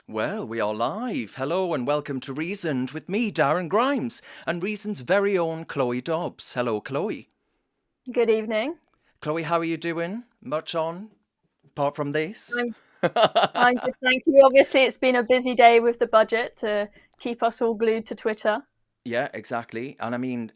Well, we are live. Hello and welcome to Reasoned with me, Darren Grimes, and Reason's very own Chloe Dobbs. Hello, Chloe. Good evening. Chloe, how are you doing? Much on, apart from this? I'm I'm good, thank you. Obviously, it's been a busy day with the budget to keep us all glued to Twitter. Yeah, exactly. And I mean,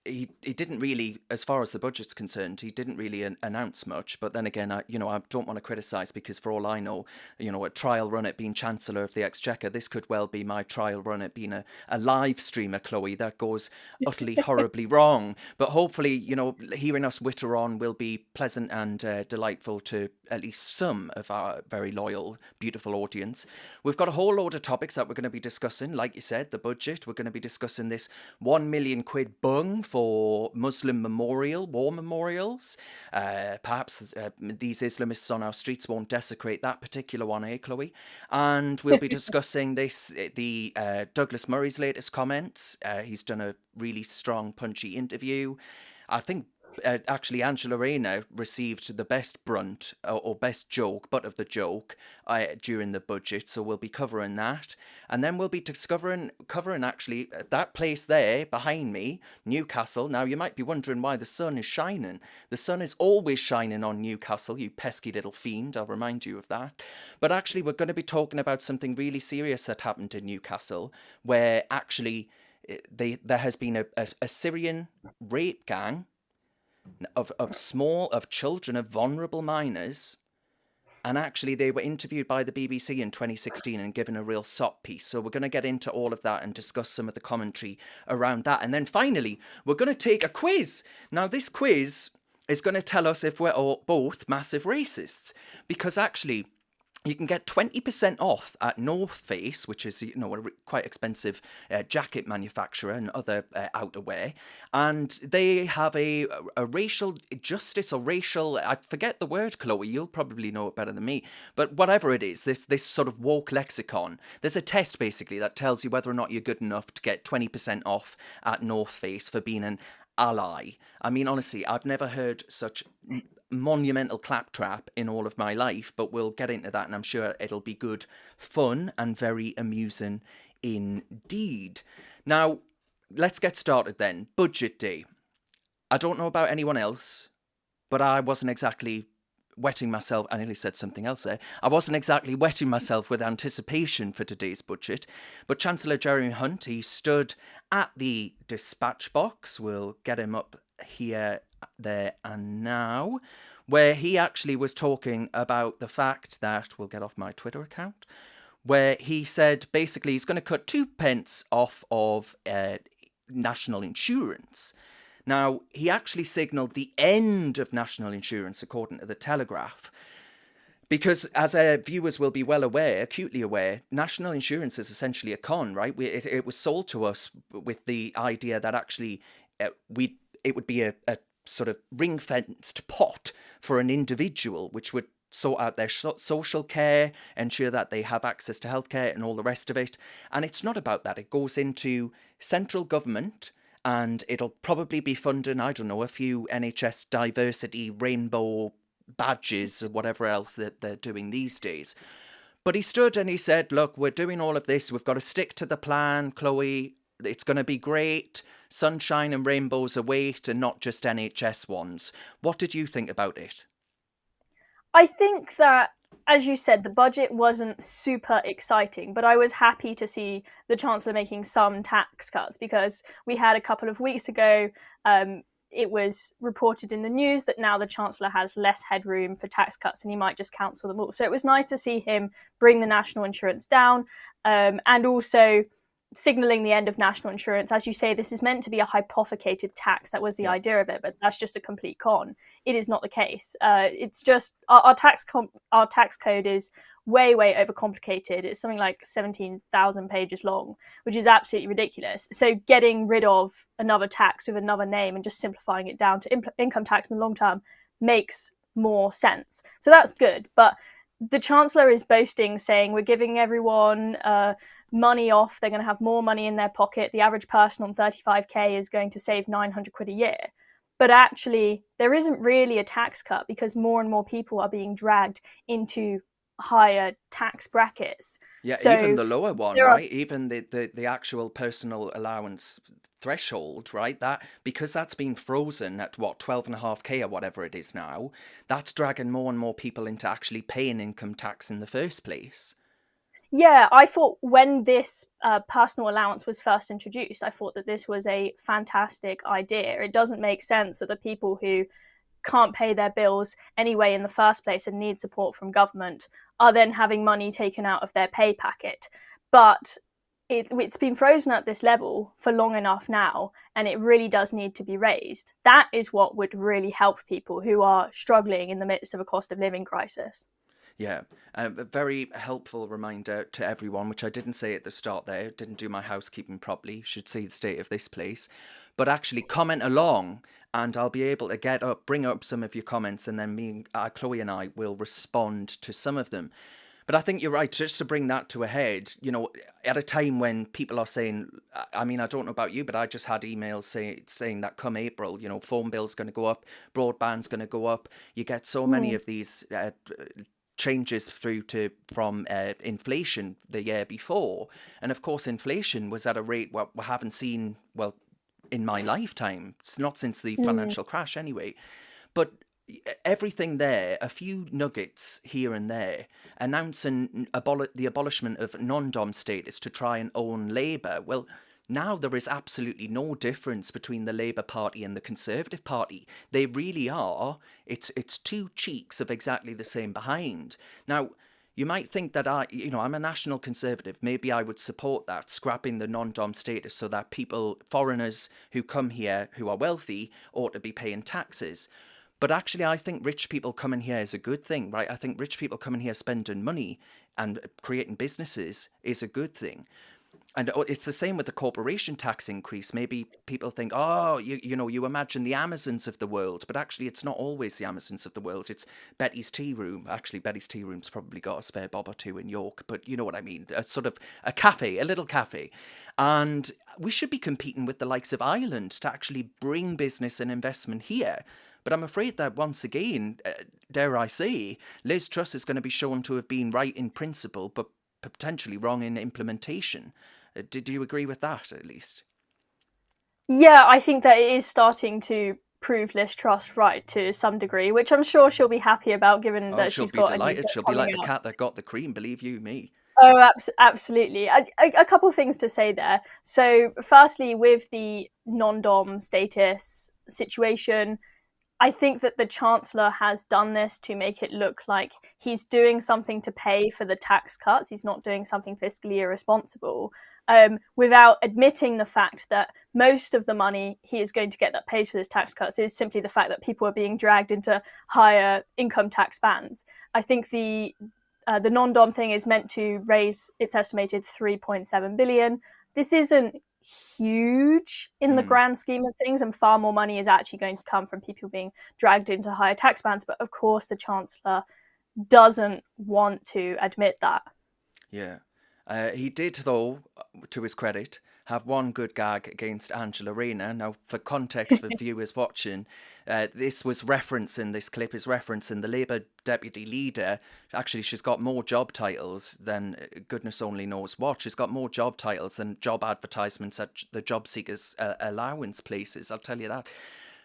he didn't really, as far as the budget's concerned, he didn't really announce much. But then again, I don't want to criticise because for all I know, a trial run at being Chancellor of the Exchequer, this could well be my trial run at being a live streamer, Chloe. That goes utterly horribly wrong. But hopefully, hearing us witter on will be pleasant and delightful to at least some of our very loyal, beautiful audience. We've got a whole load of topics that we're going to be discussing. Like you said, the budget. We're going to be discussing this 1 million quid bung for Muslim war memorials. Perhaps these Islamists on our streets won't desecrate that particular one, eh, Chloe? And we'll be discussing the Douglas Murray's latest comments. He's done a really strong, punchy interview. I think actually Angela Rayner received the best brunt or best joke, butt of the joke during the budget, so we'll be covering that. And then we'll be covering actually that place there behind me, Newcastle. Now you might be wondering why the sun is shining. The sun is always shining on Newcastle, you pesky little fiend, I'll remind you of that. But actually we're going to be talking about something really serious that happened in Newcastle, where actually there has been a Syrian rape gang of children, of vulnerable minors, and actually they were interviewed by the BBC in 2016 and given a real sop piece. So we're going to get into all of that and discuss some of the commentary around that. And then finally, we're going to take a quiz. Now, this quiz is going to tell us if we're both massive racists, because actually you can get 20% off at North Face, which is, a quite expensive jacket manufacturer and other outerwear. And they have a racial justice or racial, I forget the word, Chloe, you'll probably know it better than me. But whatever it is, this sort of woke lexicon, there's a test basically that tells you whether or not you're good enough to get 20% off at North Face for being an ally. I mean, honestly, I've never heard such monumental claptrap in all of my life, but we'll get into that and I'm sure it'll be good fun and very amusing indeed. Now, let's get started then. Budget day. I don't know about anyone else, but I wasn't exactly wetting myself. I nearly said something else there. I wasn't exactly wetting myself with anticipation for today's budget, but Chancellor Jeremy Hunt, he stood at the dispatch box. We'll get him up here, there and now, where he actually was talking about the fact that, we'll get off my Twitter account, where he said basically he's going to cut 2p off of national insurance. Now, he actually signalled the end of national insurance, according to the Telegraph. Because, as viewers will be well aware, acutely aware, national insurance is essentially a con, right? It was sold to us with the idea that actually it would be a sort of ring-fenced pot for an individual, which would sort out their social care, ensure that they have access to healthcare and all the rest of it. And it's not about that. It goes into central government and it'll probably be funding, I don't know, a few NHS diversity rainbow badges or whatever else that they're doing these days. But he stood and he said, look, we're doing all of this. We've got to stick to the plan, Chloe. It's going to be great. Sunshine and rainbows await, and not just NHS ones. What did you think about it? I think that, as you said, the budget wasn't super exciting, but I was happy to see the Chancellor making some tax cuts because we had a couple of weeks ago, it was reported in the news that now the Chancellor has less headroom for tax cuts and he might just cancel them all. So it was nice to see him bring the national insurance down, and also signalling the end of national insurance. As you say, this is meant to be a hypothecated tax. That was the idea of it, but that's just a complete con. It is not the case. It's just our tax code is way overcomplicated. It's something like 17,000 pages long, which is absolutely ridiculous. So getting rid of another tax with another name and just simplifying it down to income tax in the long term makes more sense. So that's good. But the Chancellor is boasting, saying we're giving everyone money off. They're going to have more money in their pocket. The average person on 35k is going to save 900 quid a year. But actually, there isn't really a tax cut because more and more people are being dragged into higher tax brackets. Yeah, So even the lower one, there are, right? Even the actual personal allowance threshold, right? That, because that's been frozen at what, 12.5K or whatever it is now, that's dragging more and more people into actually paying income tax in the first place. yeah, I thought when this personal allowance was first introduced, I thought that this was a fantastic idea. It doesn't make sense that the people who can't pay their bills anyway in the first place and need support from government are then having money taken out of their pay packet. But it's been frozen at this level for long enough now, and it really does need to be raised. That is what would really help people who are struggling in the midst of a cost of living crisis. Yeah, a very helpful reminder to everyone, which I didn't say at the start there, didn't do my housekeeping properly, should see the state of this place, but actually comment along and I'll be able to bring up some of your comments and then Chloe and I will respond to some of them. But I think you're right, just to bring that to a head, at a time when people are saying, I mean, I don't know about you, but I just had emails saying that come April, phone bill's going to go up, broadband's going to go up. You get so many of these changes from inflation the year before. And of course, inflation was at a rate we haven't seen, well, in my lifetime. It's not since the financial crash anyway. But everything there, a few nuggets here and there, announcing the abolishment of non-dom status to try and own Labour. Well, now there is absolutely no difference between the Labour Party and the Conservative Party. They really are. It's two cheeks of exactly the same behind. Now, you might think that I'm a national conservative. Maybe I would support that, scrapping the non-dom status so that foreigners who come here who are wealthy ought to be paying taxes. But actually, I think rich people coming here is a good thing, right? I think rich people coming here spending money and creating businesses is a good thing. And it's the same with the corporation tax increase. Maybe people think, you imagine the Amazons of the world, but actually it's not always the Amazons of the world. It's Betty's Tea Room. Actually, Betty's Tea Room's probably got a spare bob or two in York, but you know what I mean. A sort of a cafe, a little cafe. And we should be competing with the likes of Ireland to actually bring business and investment here. But I'm afraid that once again, dare I say, Liz Truss is going to be shown to have been right in principle, but potentially wrong in implementation. Did you agree with that, at least? Yeah, I think that it is starting to prove Liz Truss right to some degree, which I'm sure she'll be happy about, given that she's got. She'll be delighted. She'll be like the cat that got the cream. Believe you me. Oh, absolutely. A couple of things to say there. So, firstly, with the non-dom status situation, I think that the Chancellor has done this to make it look like he's doing something to pay for the tax cuts. He's not doing something fiscally irresponsible, without admitting the fact that most of the money he is going to get that pays for his tax cuts is simply the fact that people are being dragged into higher income tax bands. I think the non-dom thing is meant to raise its estimated 3.7 billion. This isn't huge in the grand scheme of things, and far more money is actually going to come from people being dragged into higher tax bands. But of course, the Chancellor doesn't want to admit that. Yeah. He did, though, to his credit, have one good gag against Angela Rayner. Now, for context for viewers watching, this clip is referencing the Labour deputy leader. Actually, she's got more job titles than goodness only knows what. She's got more job titles than job advertisements at the job seekers allowance places, I'll tell you that.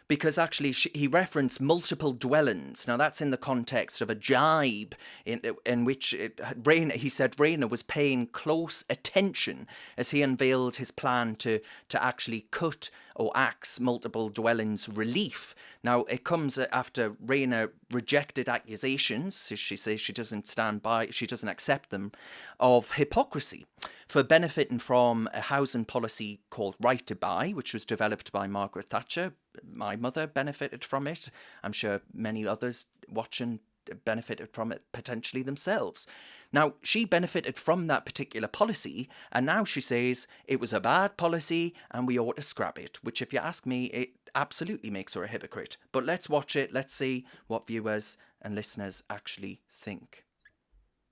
Because actually he referenced multiple dwellings. Now that's in the context of a jibe in which he said Rayner was paying close attention as he unveiled his plan to actually cut or axe multiple dwellings relief. Now it comes after Rayner rejected accusations, as she says she doesn't accept them, of hypocrisy for benefiting from a housing policy called Right to Buy, which was developed by Margaret Thatcher. My mother benefited from it. I'm sure many others watching benefited from it potentially themselves. Now, she benefited from that particular policy, and now she says it was a bad policy and we ought to scrap it, which, if you ask me, it absolutely makes her a hypocrite. But let's watch it. Let's see what viewers and listeners actually think.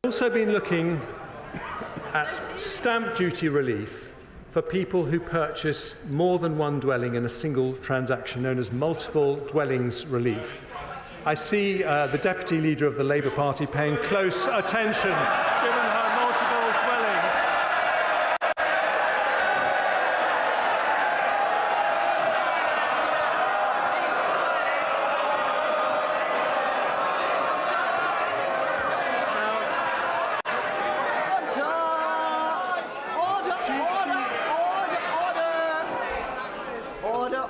Also been looking at stamp duty relief for people who purchase more than one dwelling in a single transaction, known as multiple dwellings relief. I see the Deputy Leader of the Labour Party paying close attention, given her multiple dwellings.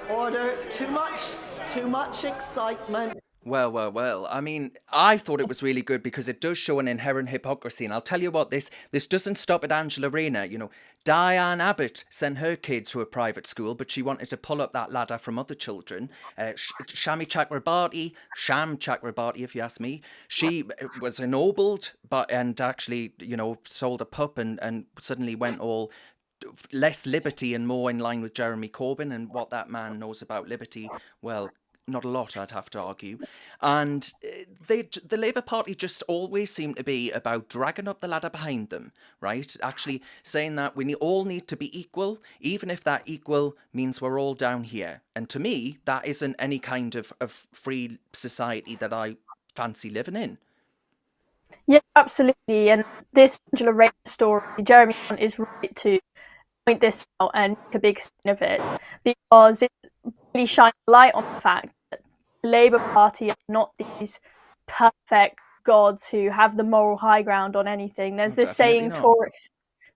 Order. Too much excitement. Well. I mean, I thought it was really good because it does show an inherent hypocrisy. And I'll tell you what, this doesn't stop at Angela Rayner. You know, Diane Abbott sent her kids to a private school, but she wanted to pull up that ladder from other children. Sham Chakrabarti, if you ask me, she was ennobled, and actually, you know, sold a pup and suddenly went all less liberty and more in line with Jeremy Corbyn and what that man knows about liberty. Well, not a lot, I'd have to argue. And the Labour Party just always seem to be about dragging up the ladder behind them, right? Actually saying that we all need to be equal, even if that equal means we're all down here. And to me, that isn't any kind of free society that I fancy living in. Yeah, absolutely. And this Angela Rayner story, Jeremy Hunt is right to point this out and make a big scene of it, because it's really shining a light on the fact that the Labour Party are not these perfect gods who have the moral high ground on anything. There's this saying,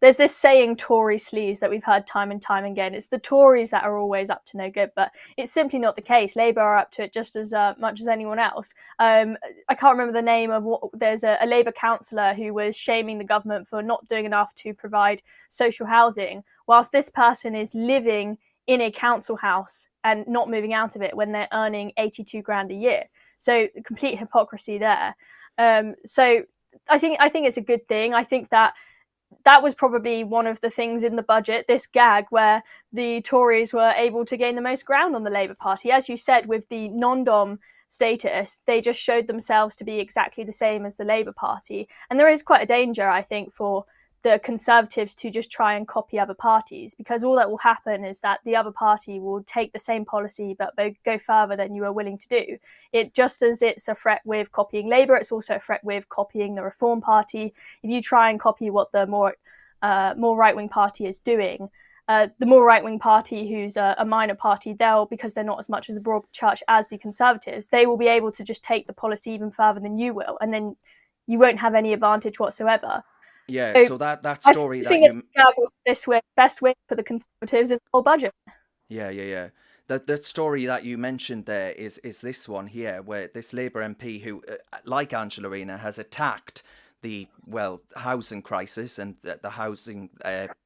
there's this saying, Tory sleaze, that we've heard time and time again. It's the Tories that are always up to no good, but it's simply not the case. Labour are up to it just as much as anyone else. I can't remember the name of there's a Labour councillor who was shaming the government for not doing enough to provide social housing, whilst this person is living in a council house and not moving out of it when they're earning 82 grand a year. So complete hypocrisy there. So I think it's a good thing. I think that was probably one of the things in the budget, this gag, where the Tories were able to gain the most ground on the Labour Party. As you said, with the non-dom status, they just showed themselves to be exactly the same as the Labour Party. And there is quite a danger, I think, for the Conservatives to just try and copy other parties, because all that will happen is that the other party will take the same policy but go further than you are willing to do. It just as it's a threat with copying Labour, it's also a threat with copying the Reform Party. If you try and copy what the more right-wing party is doing, the more right-wing party, who's a minor party, because they're not as much as a broad church as the Conservatives, they will be able to just take the policy even further than you will, and then you won't have any advantage whatsoever. Yeah, so that story that you... this way, best way for the Conservatives in the whole budget. Yeah. The story that you mentioned there is this one here, where this Labour MP who, like Angela Rayner, has attacked the, housing crisis and the housing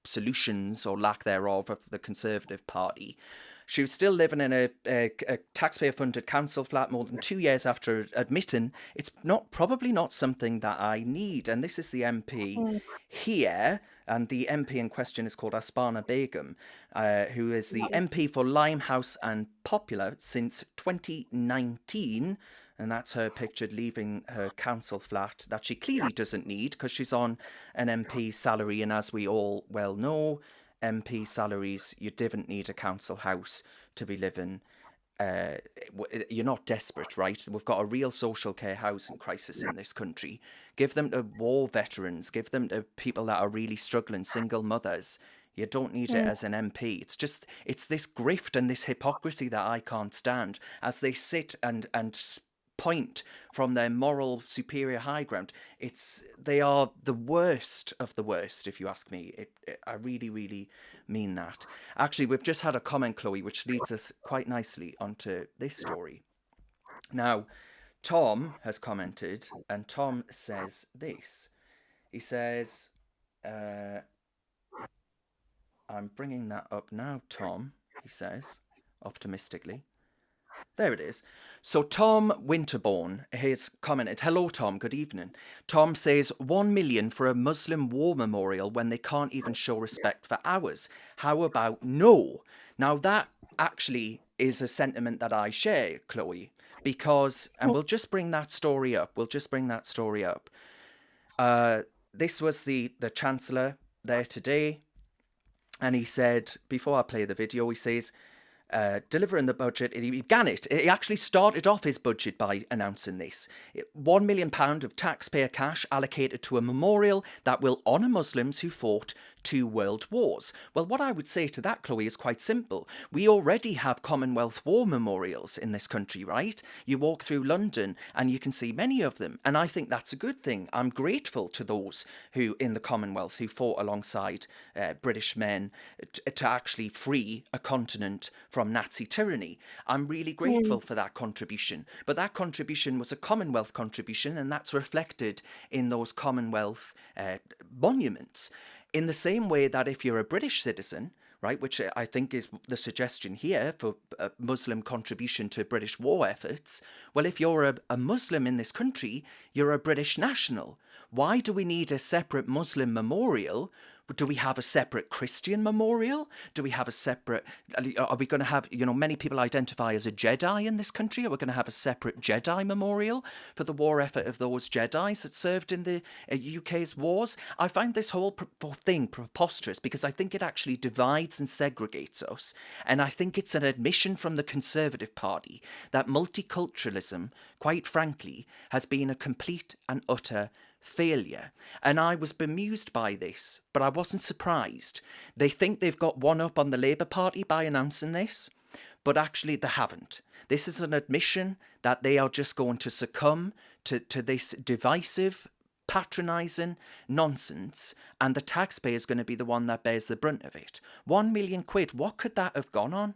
solutions or lack thereof of the Conservative Party. She was still living in a taxpayer-funded council flat more than 2 years after admitting it's probably not something that I need. And this is the MP here, and the MP in question is called Asparna Begum, who is the MP for Limehouse and Popular since 2019. And that's her pictured leaving her council flat that she clearly doesn't need because she's on an MP salary. And as we all well know, MP salaries, you didn't need a council house to be living. You're not desperate, right? We've got a real social care housing crisis in this country. Give them to war veterans, give them to people that are really struggling, single mothers. You don't need it as an MP. It's this grift and this hypocrisy that I can't stand as they sit and point from their moral superior high ground. They are the worst of the worst, if you ask me. I really, really mean that. Actually, we've just had a comment, Chloe, which leads us quite nicely onto this story. Now, Tom has commented, and Tom says this. He says, I'm bringing that up now, Tom, he says, optimistically. There it is. So Tom Winterbourne has commented, hello Tom, good evening. Tom says 1 million for a Muslim war memorial when they can't even show respect for ours. How about no? Now that actually is a sentiment that I share, Chloe, because, and we'll just bring that story up. This was the Chancellor there today, and he said, before I play the video, he says, delivering the budget. He began it. He actually started off his budget by announcing this. £1 million of taxpayer cash allocated to a memorial that will honour Muslims who fought 2 world wars. Well, what I would say to that, Chloe, is quite simple. We already have Commonwealth War memorials in this country, right? You walk through London and you can see many of them. And I think that's a good thing. I'm grateful to those who in the Commonwealth who fought alongside British men to actually free a continent from Nazi tyranny. I'm really grateful for that contribution. But that contribution was a Commonwealth contribution, and that's reflected in those Commonwealth monuments. In the same way that if you're a British citizen, right, which I think is the suggestion here for a Muslim contribution to British war efforts, well, if you're a Muslim in this country, you're a British national. Why do we need a separate Muslim memorial? Do we have a separate Christian memorial? Do we have a separate... Are we going to have... many people identify as a Jedi in this country. Are we going to have a separate Jedi memorial for the war effort of those Jedis that served in the UK's wars? I find this whole thing preposterous because I think it actually divides and segregates us. And I think it's an admission from the Conservative Party that multiculturalism, quite frankly, has been a complete and utter failure. And I was bemused by this, but I wasn't surprised. They think they've got one up on the Labour Party by announcing this, but actually they haven't. This is an admission that they are just going to succumb to this divisive, patronising nonsense, and the taxpayer is going to be the one that bears the brunt of it. £1 million, what could that have gone on?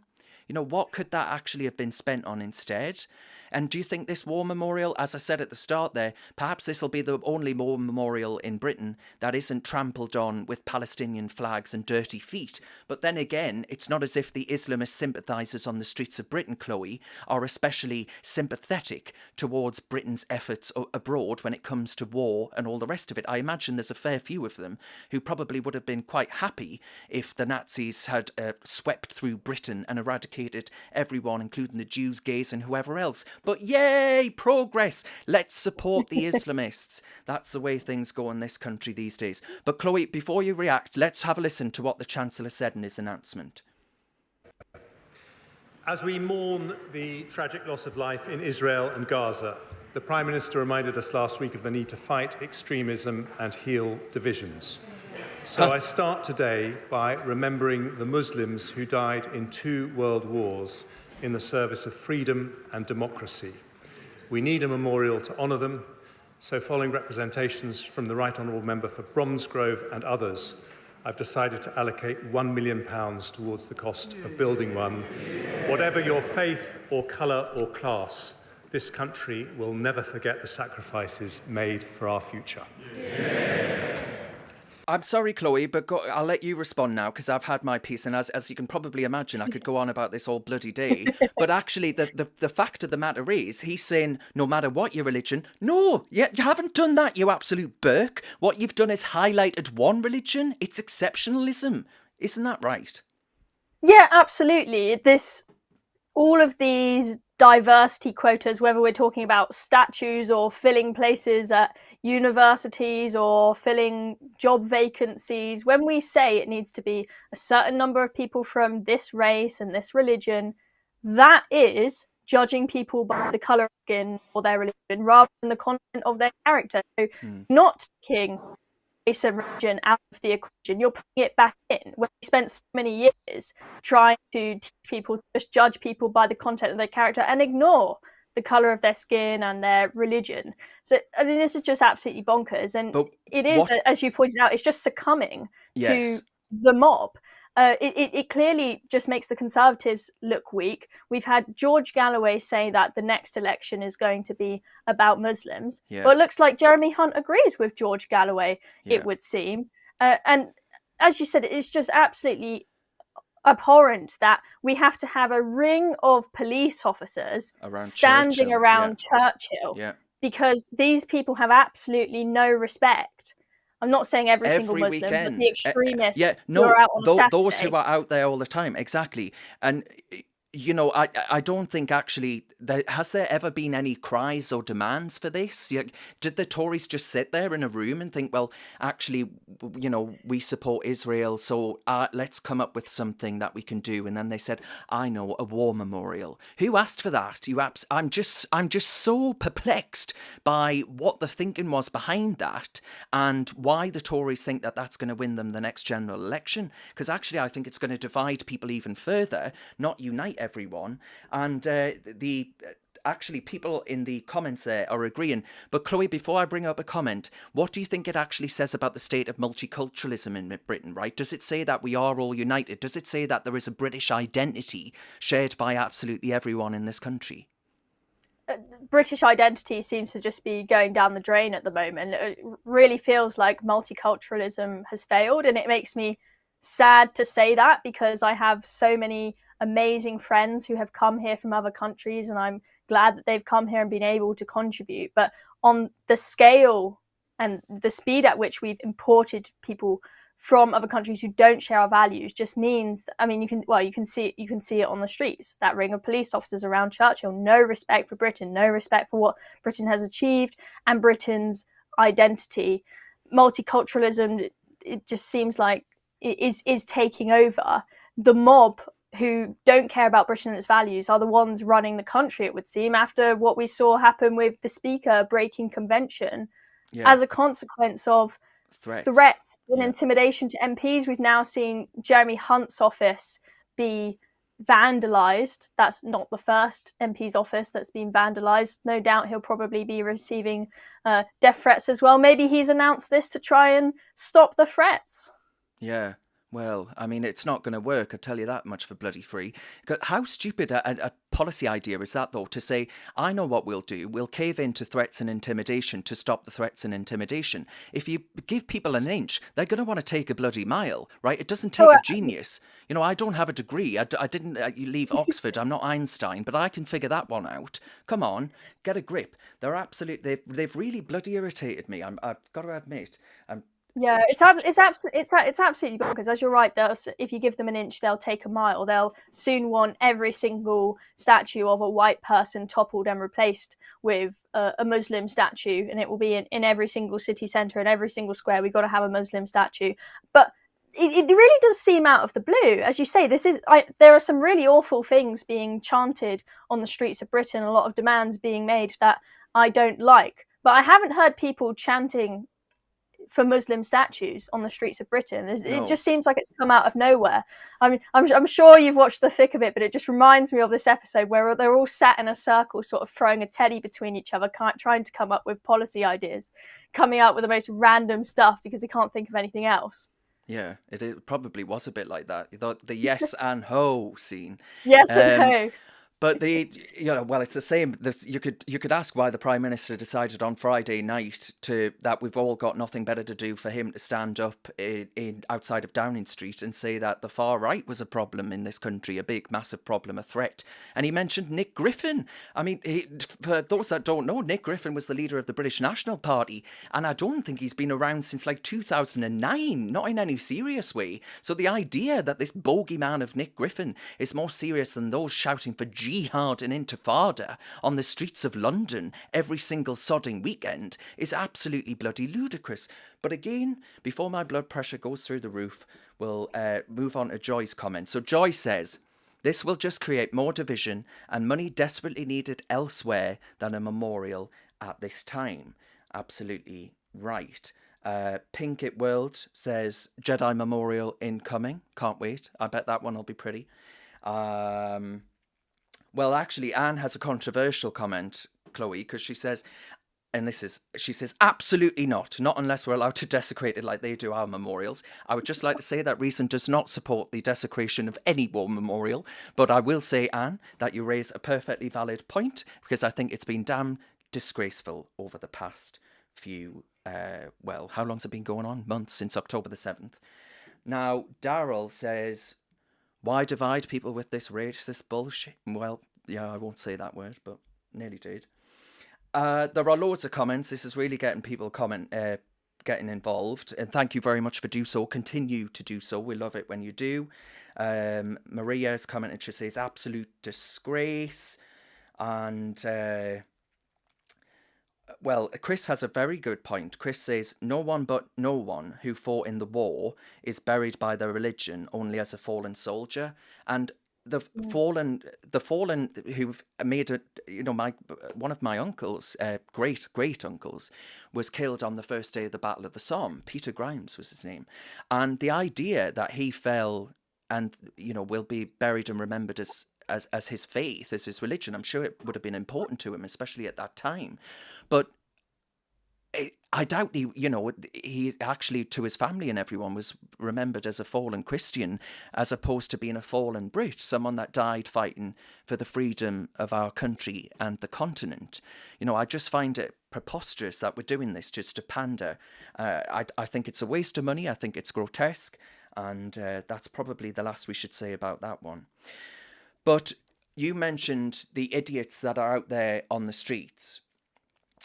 What could that actually have been spent on instead? And do you think this war memorial, as I said at the start there, perhaps this will be the only war memorial in Britain that isn't trampled on with Palestinian flags and dirty feet? But then again, it's not as if the Islamist sympathisers on the streets of Britain, Chloe, are especially sympathetic towards Britain's efforts abroad when it comes to war and all the rest of it. I imagine there's a fair few of them who probably would have been quite happy if the Nazis had swept through Britain and eradicated everyone, including the Jews, gays and whoever else. But yay, progress! Let's support the Islamists. That's the way things go in this country these days. But Chloe, before you react, let's have a listen to what the Chancellor said in his announcement. As we mourn the tragic loss of life in Israel and Gaza, the Prime Minister reminded us last week of the need to fight extremism and heal divisions. So I start today by remembering the Muslims who died in 2 world wars in the service of freedom and democracy. We need a memorial to honour them, so following representations from the Right Honourable Member for Bromsgrove and others, I've decided to allocate £1 million towards the cost of building one. Whatever your faith or colour or class, this country will never forget the sacrifices made for our future. I'm sorry, Chloe, but I'll let you respond now because I've had my piece, and as you can probably imagine, I could go on about this all bloody day. But actually, the fact of the matter is, he's saying, no matter what your religion, no, you haven't done that, you absolute Burke. What you've done is highlighted one religion. It's exceptionalism. Isn't that right? Yeah, absolutely. All of these diversity quotas, whether we're talking about statues or filling places at universities or filling job vacancies, when we say it needs to be a certain number of people from this race and this religion, that is judging people by the colour of skin or their religion rather than the content of their character. So not taking race and religion out of the equation, you're putting it back in. When we spent so many years trying to teach people to just judge people by the content of their character and ignore the colour of their skin and their religion. So, I mean, this is just absolutely bonkers. And it is, as you pointed out, it's just succumbing to the mob. It clearly just makes the Conservatives look weak. We've had George Galloway say that the next election is going to be about Muslims. Yeah. Well, it looks like Jeremy Hunt agrees with George Galloway, it would seem. And as you said, it's just absolutely abhorrent that we have to have a ring of police officers standing around Churchill because these people have absolutely no respect. I'm not saying every single Muslim, weekend. But the extremists who are out on Saturday. Those who are out there all the time, exactly. And I don't think actually has there ever been any cries or demands for this? Did the Tories just sit there in a room and think, well, actually, we support Israel, so let's come up with something that we can do? And then they said, I know, a war memorial. Who asked for that? I'm just so perplexed by what the thinking was behind that and why the Tories think that that's going to win them the next general election. Because actually, I think it's going to divide people even further, not unite everyone. And actually, people in the comments there are agreeing. But Chloe, before I bring up a comment, what do you think it actually says about the state of multiculturalism in Britain, right? Does it say that we are all united? Does it say that there is a British identity shared by absolutely everyone in this country? British identity seems to just be going down the drain at the moment. It really feels like multiculturalism has failed, and it makes me sad to say that, because I have so many amazing friends who have come here from other countries, and I'm glad that they've come here and been able to contribute. But on the scale and the speed at which we've imported people from other countries who don't share our values just means, I mean, you can see it on the streets. That ring of police officers around Churchill, no respect for Britain, no respect for what Britain has achieved and Britain's identity. Multiculturalism, it just seems like it is taking over. The mob who don't care about Britain and its values are the ones running the country, it would seem, after what we saw happen with the Speaker breaking convention as a consequence of threats and intimidation to MPs. We've now seen Jeremy Hunt's office be vandalised. That's not the first MP's office that's been vandalised. No doubt he'll probably be receiving death threats as well. Maybe he's announced this to try and stop the threats. Yeah. Well, I mean, it's not going to work, I tell you that much for bloody free. How stupid a policy idea is that, though, to say, I know what we'll do. We'll cave in to threats and intimidation to stop the threats and intimidation. If you give people an inch, they're going to want to take a bloody mile, right? It doesn't take a genius. I don't have a degree. I didn't leave Oxford. I'm not Einstein, but I can figure that one out. Come on, get a grip. They've really bloody irritated me. I've got to admit. Yeah, it's absolutely bonkers. As you're right, if you give them an inch, they'll take a mile. They'll soon want every single statue of a white person toppled and replaced with a Muslim statue, and it will be in every single city centre, in every single square. We've got to have a Muslim statue. But it really does seem out of the blue. As you say, there are some really awful things being chanted on the streets of Britain, a lot of demands being made that I don't like. But I haven't heard people chanting for Muslim statues on the streets of Britain. It just seems like it's come out of nowhere. I mean, I'm sure you've watched the thick of it, but it just reminds me of this episode where they're all sat in a circle, sort of throwing a teddy between each other, trying to come up with policy ideas, coming out with the most random stuff because they can't think of anything else. Yeah, it probably was a bit like that. The yes and ho scene. Yes and ho. But it's the same. You could ask why the Prime Minister decided on Friday night that we've all got nothing better to do for him to stand up in outside of Downing Street and say that the far right was a problem in this country, a big, massive problem, a threat. And he mentioned Nick Griffin. I mean, for those that don't know, Nick Griffin was the leader of the British National Party, and I don't think he's been around since like 2009, not in any serious way. So the idea that this bogeyman of Nick Griffin is more serious than those shouting for jihad and intifada on the streets of London every single sodding weekend is absolutely bloody ludicrous. But again, before my blood pressure goes through the roof, we'll move on to Joy's comment. So Joy says, this will just create more division and money desperately needed elsewhere than a memorial at this time. Absolutely right. Pink It World says, Jedi Memorial incoming. Can't wait. I bet that one will be pretty. Well, actually, Anne has a controversial comment, Chloe, because she says, she says, absolutely not unless we're allowed to desecrate it like they do our memorials. I would just like to say that Reason does not support the desecration of any war memorial, but I will say, Anne, that you raise a perfectly valid point, because I think it's been damn disgraceful over the past few, how long's it been going on? Months, since October the 7th. Now, Daryl says, why divide people with this racist bullshit? Well, yeah, I won't say that word, but nearly did. There are loads of comments. This is really getting people getting involved, and thank you very much for do so. Continue to do so. We love it when you do. Maria's commented, she says, absolute disgrace. And well, Chris has a very good point. Chris says, no one but no one who fought in the war is buried by their religion only as a fallen soldier. And the fallen who've made it, one of my uncles, great uncles, was killed on the first day of the Battle of the Somme. Peter Grimes was his name. And the idea that he fell and, will be buried and remembered as his faith, as his religion, I'm sure it would have been important to him, especially at that time. But I doubt he actually, to his family and everyone, was remembered as a fallen Christian, as opposed to being a fallen Brit, someone that died fighting for the freedom of our country and the continent. I just find it preposterous that we're doing this just to pander. I think it's a waste of money. I think it's grotesque. And that's probably the last we should say about that one. But you mentioned the idiots that are out there on the streets.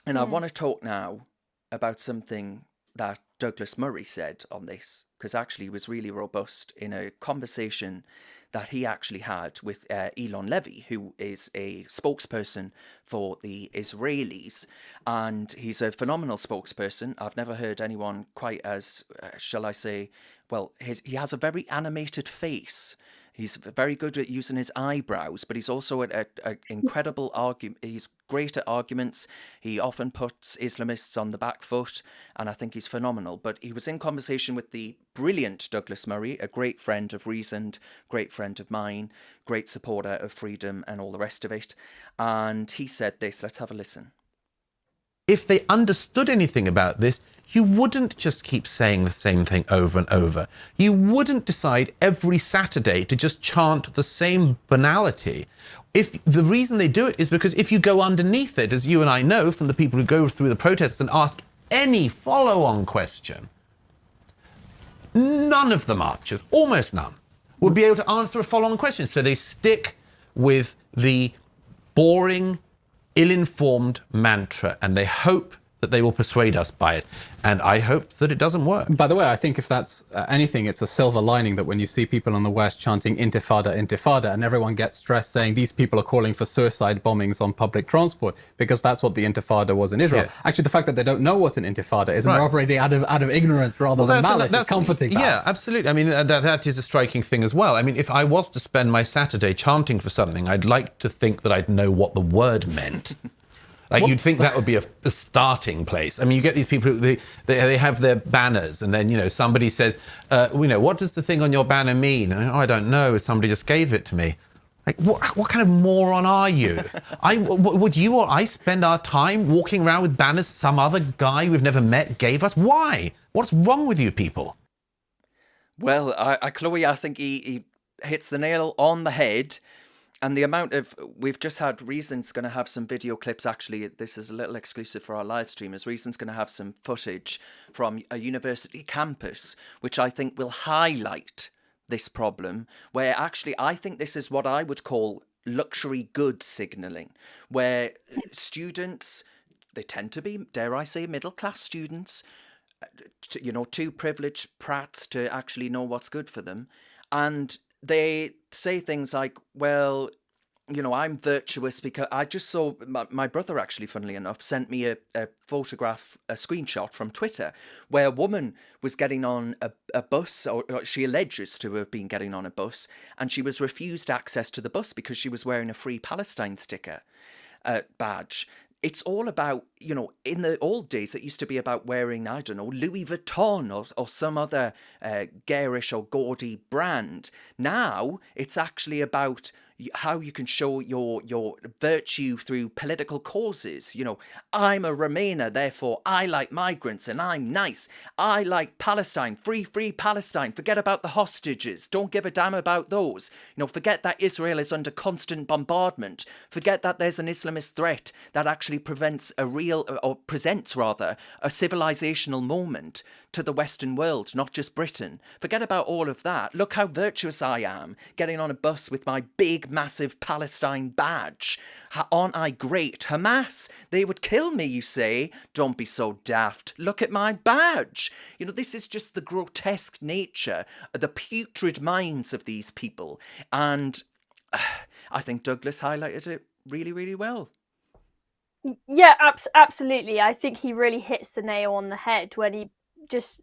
And I want to talk now about something that Douglas Murray said on this, because actually he was really robust in a conversation that he actually had with Elon Levy, who is a spokesperson for the Israelis. And he's a phenomenal spokesperson. I've never heard anyone quite as, shall I say, well, he has a very animated face. He's very good at using his eyebrows, but he's also an incredible argument. He's great at arguments. He often puts Islamists on the back foot, and I think he's phenomenal. But he was in conversation with the brilliant Douglas Murray, a great friend of Reasoned, great friend of mine, great supporter of freedom and all the rest of it. And he said this. Let's have a listen. If they understood anything about this, you wouldn't just keep saying the same thing over and over. You wouldn't decide every Saturday to just chant the same banality. If the reason they do it is because if you go underneath it, as you and I know from the people who go through the protests and ask any follow-on question, none of the marchers, almost none, would be able to answer a follow-on question. So they stick with the boring, ill-informed mantra, and they hope that they will persuade us by it. And I hope that it doesn't work. By the way, I think if that's anything, it's a silver lining that when you see people on the West chanting intifada, intifada, and everyone gets stressed saying these people are calling for suicide bombings on public transport, because that's what the intifada was in Israel. Yeah. Actually, the fact that they don't know what an intifada is, and Right. they're operating out of ignorance rather than malice, is comforting. Yeah, perhaps. absolutely. I mean, that is a striking thing as well. I mean, if I was to spend my Saturday chanting for something, I'd like to think that I'd know what the word meant. Like, you'd think that would be a starting place. I mean, you get these people, they have their banners, and then, somebody says, what does the thing on your banner mean? I don't know. Somebody just gave it to me. Like, what kind of moron are you? Would you or I spend our time walking around with banners some other guy we've never met gave us? Why? What's wrong with you people? Well, Chloe, I think he hits the nail on the head. And the amount of, we've just had Reason's going to have some video clips. Actually, this is a little exclusive for our live streamers. Reason's going to have some footage from a university campus, which I think will highlight this problem, where actually I think this is what I would call luxury goods signalling, where students, they tend to be, dare I say, middle-class students, too privileged prats to actually know what's good for them. And they say things like, well, I'm virtuous because I just saw my brother, actually, funnily enough, sent me a photograph, a screenshot from Twitter, where a woman was getting on a bus, or she alleges to have been getting on a bus, and she was refused access to the bus because she was wearing a Free Palestine sticker badge. It's all about, in the old days, it used to be about wearing, I don't know, Louis Vuitton or some other garish or gaudy brand. Now, it's actually about how you can show your virtue through political causes. I'm a Remainer, therefore I like migrants and I'm nice. I like Palestine, free Palestine. Forget about the hostages. Don't give a damn about those. Forget that Israel is under constant bombardment. Forget that there's an Islamist threat that actually presents a civilizational moment to the Western world, not just Britain. Forget about all of that. Look how virtuous I am, getting on a bus with my big, massive Palestine badge. Aren't I great? Hamas, they would kill me, you say? Don't be so daft. Look at my badge. You know, this is just the grotesque nature, the putrid minds of these people. And I think Douglas highlighted it really, really well. Yeah, absolutely. I think he really hits the nail on the head when he just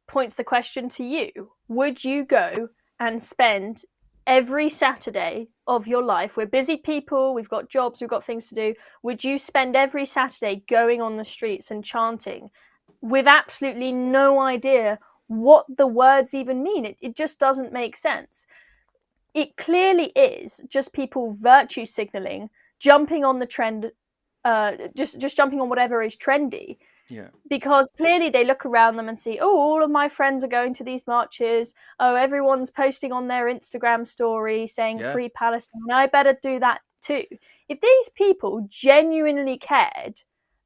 points the question to you. Would you go and spend every Saturday of your life? We're busy people, we've got jobs, we've got things to do. Would you spend every Saturday going on the streets and chanting with absolutely no idea what the words even mean? It just doesn't make sense. It clearly is just people virtue signaling, jumping on the trend, just jumping on whatever is trendy. Yeah. Because clearly they look around them and see, oh, all of my friends are going to these marches. Oh, everyone's posting on their Instagram story saying free Palestine. I better do that too. If these people genuinely cared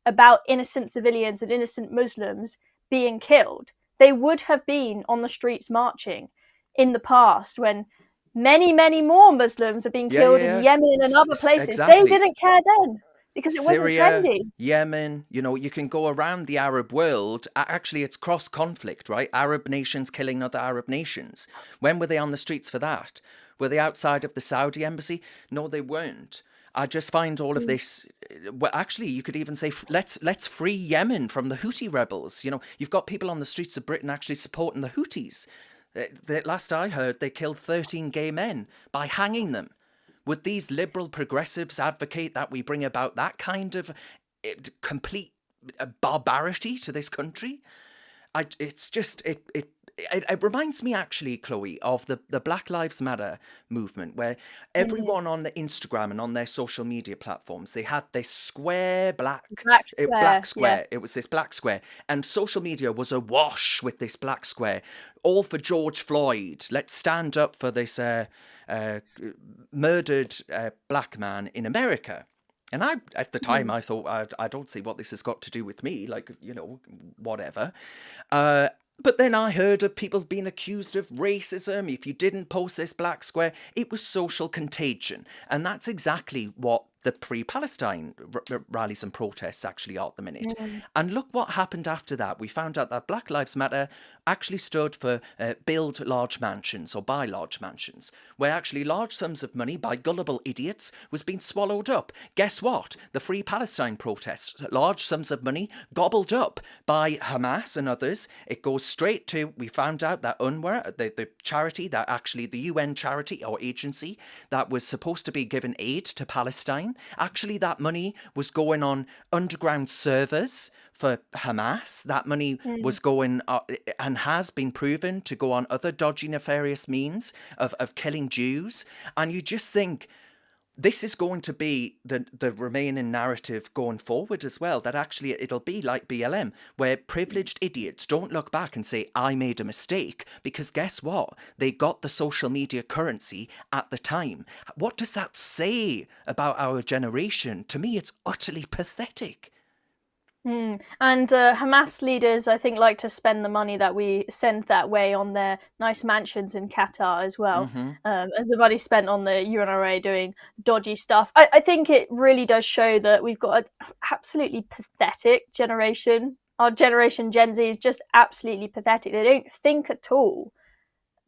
about innocent civilians and innocent Muslims being killed, they would have been on the streets marching in the past when many, many more Muslims are being killed in Yemen and other places. Exactly. They didn't care then. Because it wasn't Syria, trendy. Yemen, you know, you can go around the Arab world. Actually, it's cross-conflict, right? Arab nations killing other Arab nations. When were they on the streets for that? Were they outside of the Saudi embassy? No, they weren't. I just find all of this. Well, actually, you could even say let's free Yemen from the Houthi rebels. You know, you've got people on the streets of Britain actually supporting the Houthis. The last I heard, they killed 13 gay men by hanging them. Would these liberal progressives advocate that we bring about that kind of complete barbarity to this country? It reminds me actually, Chloe, of the Black Lives Matter movement, where everyone on the Instagram and on their social media platforms, they had this square black square. Yeah. It was this black square, and social media was awash with this black square, all for George Floyd. Let's stand up for this murdered black man in America. And at the time, I thought, I don't see what this has got to do with me, like, you know, whatever. But then I heard of people being accused of racism. If you didn't post this black square, it was social contagion. And that's exactly what the pre-Palestine rallies and protests actually are at the minute. And look what happened after that. We found out that Black Lives Matter actually stood for build large mansions or buy large mansions, where actually large sums of money by gullible idiots was being swallowed up. Guess what? The Free Palestine protests, large sums of money gobbled up by Hamas and others. It goes straight to, we found out that UNRWA, the charity, that actually the UN charity or agency that was supposed to be giving aid to Palestine, actually that money was going on underground servers for Hamas. That money was going and has been proven to go on other dodgy, nefarious means of killing Jews. And you just think, this is going to be the remaining narrative going forward as well, that actually it'll be like BLM, where privileged idiots don't look back and say, I made a mistake, because guess what? They got the social media currency at the time. What does that say about our generation? To me, it's utterly pathetic. And Hamas leaders, I think, like to spend the money that we send that way on their nice mansions in Qatar as well, as the money spent on the UNRWA doing dodgy stuff. I think it really does show that we've got an absolutely pathetic generation. Our generation, Gen Z, is just absolutely pathetic. They don't think at all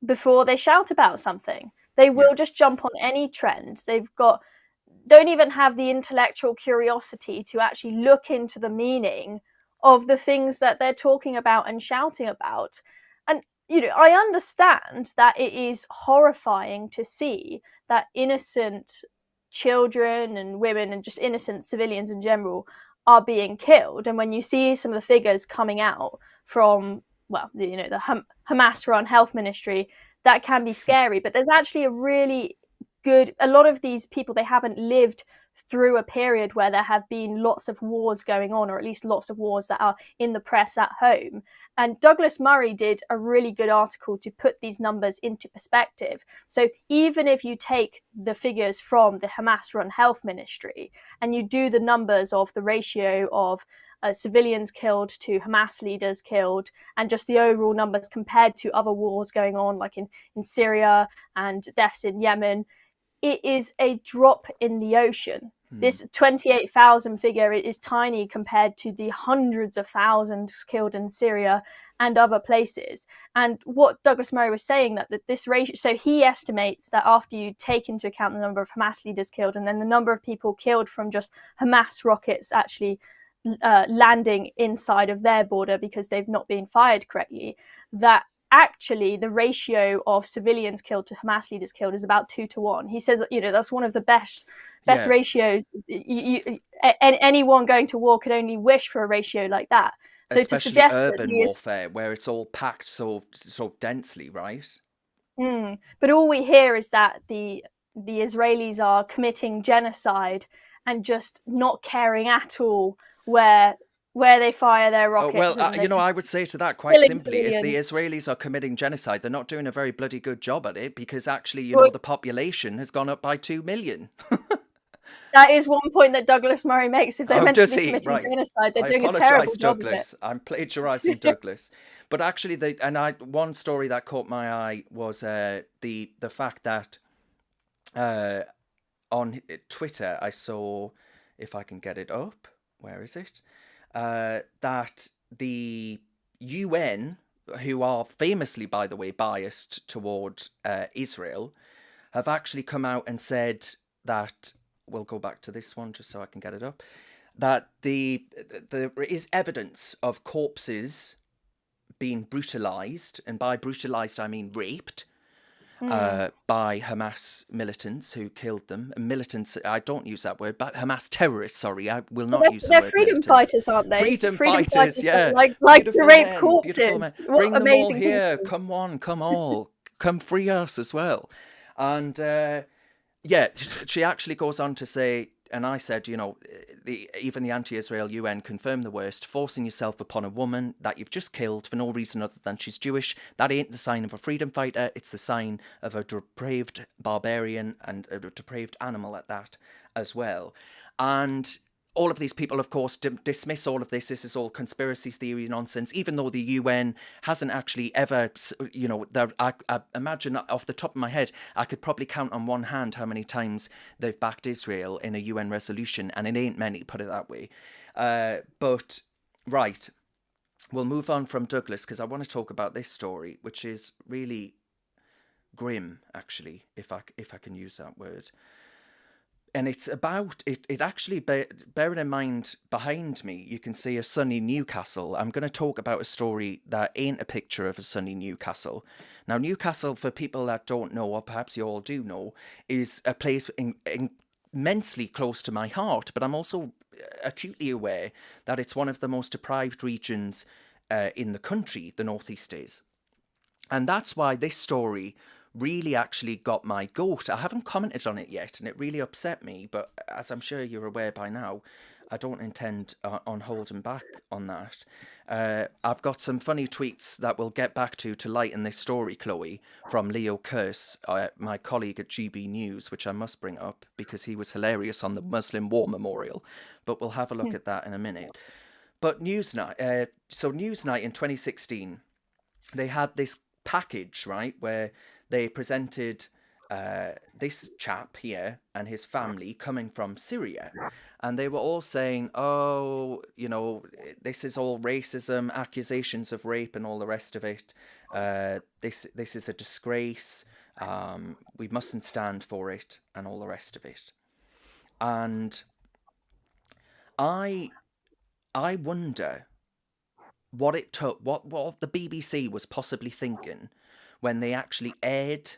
before they shout about something. They will just jump on any trend. Don't even have the intellectual curiosity to actually look into the meaning of the things that they're talking about and shouting about. And, you know, I understand that it is horrifying to see that innocent children and women and just innocent civilians in general are being killed. And when you see some of the figures coming out from, well, you know, the Hamas-run health ministry, that can be scary. But there's actually a lot of these people, they haven't lived through a period where there have been lots of wars going on, or at least lots of wars that are in the press at home. And Douglas Murray did a really good article to put these numbers into perspective. So even if you take the figures from the Hamas-run health ministry and you do the numbers of the ratio of civilians killed to Hamas leaders killed, and just the overall numbers compared to other wars going on, like in Syria and deaths in Yemen, it is a drop in the ocean. This 28,000 figure is tiny compared to the hundreds of thousands killed in Syria and other places. And what Douglas Murray was saying, that this ratio, so he estimates that after you take into account the number of Hamas leaders killed and then the number of people killed from just Hamas rockets actually landing inside of their border because they've not been fired correctly, that actually the ratio of civilians killed to Hamas leaders killed is about 2-1. He says, that's one of the best ratios. Anyone going to war could only wish for a ratio like that. So especially to suggest urban that warfare, where it's all packed so densely, right? But all we hear is that the Israelis are committing genocide and just not caring at all where they fire their rockets. I would say to that quite simply, if the Israelis are committing genocide, they're not doing a very bloody good job at it, because actually, the population has gone up by 2 million. That is one point that Douglas Murray makes. If they're meant to be committing genocide, they're doing a terrible job of it. I'm plagiarising Douglas. But actually, one story that caught my eye was the fact that on Twitter I saw, if I can get it up, where is it? That the UN, who are famously, by the way, biased towards Israel, have actually come out and said that, we'll go back to this one just so I can get it up, that there is evidence of corpses being brutalised, and by brutalised I mean raped, by Hamas militants who killed them. Militants, I don't use that word, but Hamas terrorists, sorry, I will not use the word. They're freedom fighters, aren't they? Freedom fighters, yeah. Like the rape corpses. Bring them all here. Come on, come all. Come free us as well. And she actually goes on to say, and I said, even the anti-Israel UN confirm the worst, forcing yourself upon a woman that you've just killed for no reason other than she's Jewish. That ain't the sign of a freedom fighter. It's the sign of a depraved barbarian and a depraved animal at that as well. And all of these people, of course, dismiss all of this. This is all conspiracy theory nonsense, even though the UN hasn't actually ever, I imagine off the top of my head, I could probably count on one hand how many times they've backed Israel in a UN resolution, and it ain't many, put it that way. But, right, we'll move on from Douglas, because I want to talk about this story, which is really grim, actually, if I can use that word. And it's about, it actually, bearing in mind, behind me, you can see a sunny Newcastle. I'm going to talk about a story that ain't a picture of a sunny Newcastle. Now, Newcastle, for people that don't know, or perhaps you all do know, is a place immensely close to my heart. But I'm also acutely aware that it's one of the most deprived regions in the country, the North East is. And that's why this story really actually got my goat. I haven't commented on it yet, and it really upset me, but as I'm sure you're aware by now, I don't intend on holding back on that. I've got some funny tweets that we'll get back to lighten this story, Chloe, from Leo Kearse, my colleague at GB News, which I must bring up because he was hilarious on the Muslim War Memorial, but we'll have a look at that in a minute. But Newsnight, Newsnight in 2016, they had this package, right, where they presented this chap here and his family coming from Syria. And they were all saying, this is all racism, accusations of rape and all the rest of it. This is a disgrace. We mustn't stand for it and all the rest of it. And I wonder what it took, what the BBC was possibly thinking when they actually aired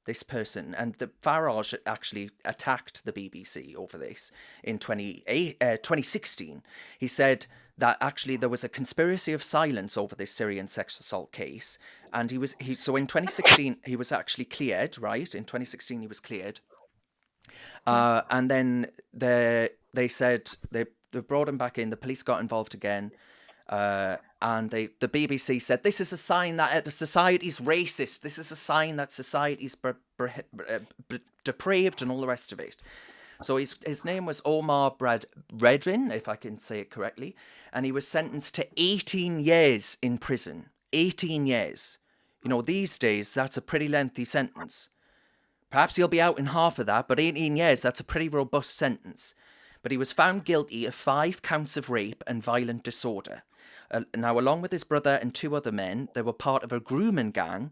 this person. And the Farage actually attacked the BBC over this in 2016. He said that actually there was a conspiracy of silence over this Syrian sex assault case. And so in 2016, he was actually cleared, right? In 2016, he was cleared. And then they said they brought him back in. The police got involved again. And the BBC said, this is a sign that the society's racist. This is a sign that society's depraved and all the rest of it. So his name was Omar Redrin, if I can say it correctly, and he was sentenced to 18 years in prison. 18 years. You know, these days, that's a pretty lengthy sentence. Perhaps he'll be out in half of that, but 18 years, that's a pretty robust sentence. But he was found guilty of 5 counts of rape and violent disorder. Now, along with his brother and 2 other men, they were part of a grooming gang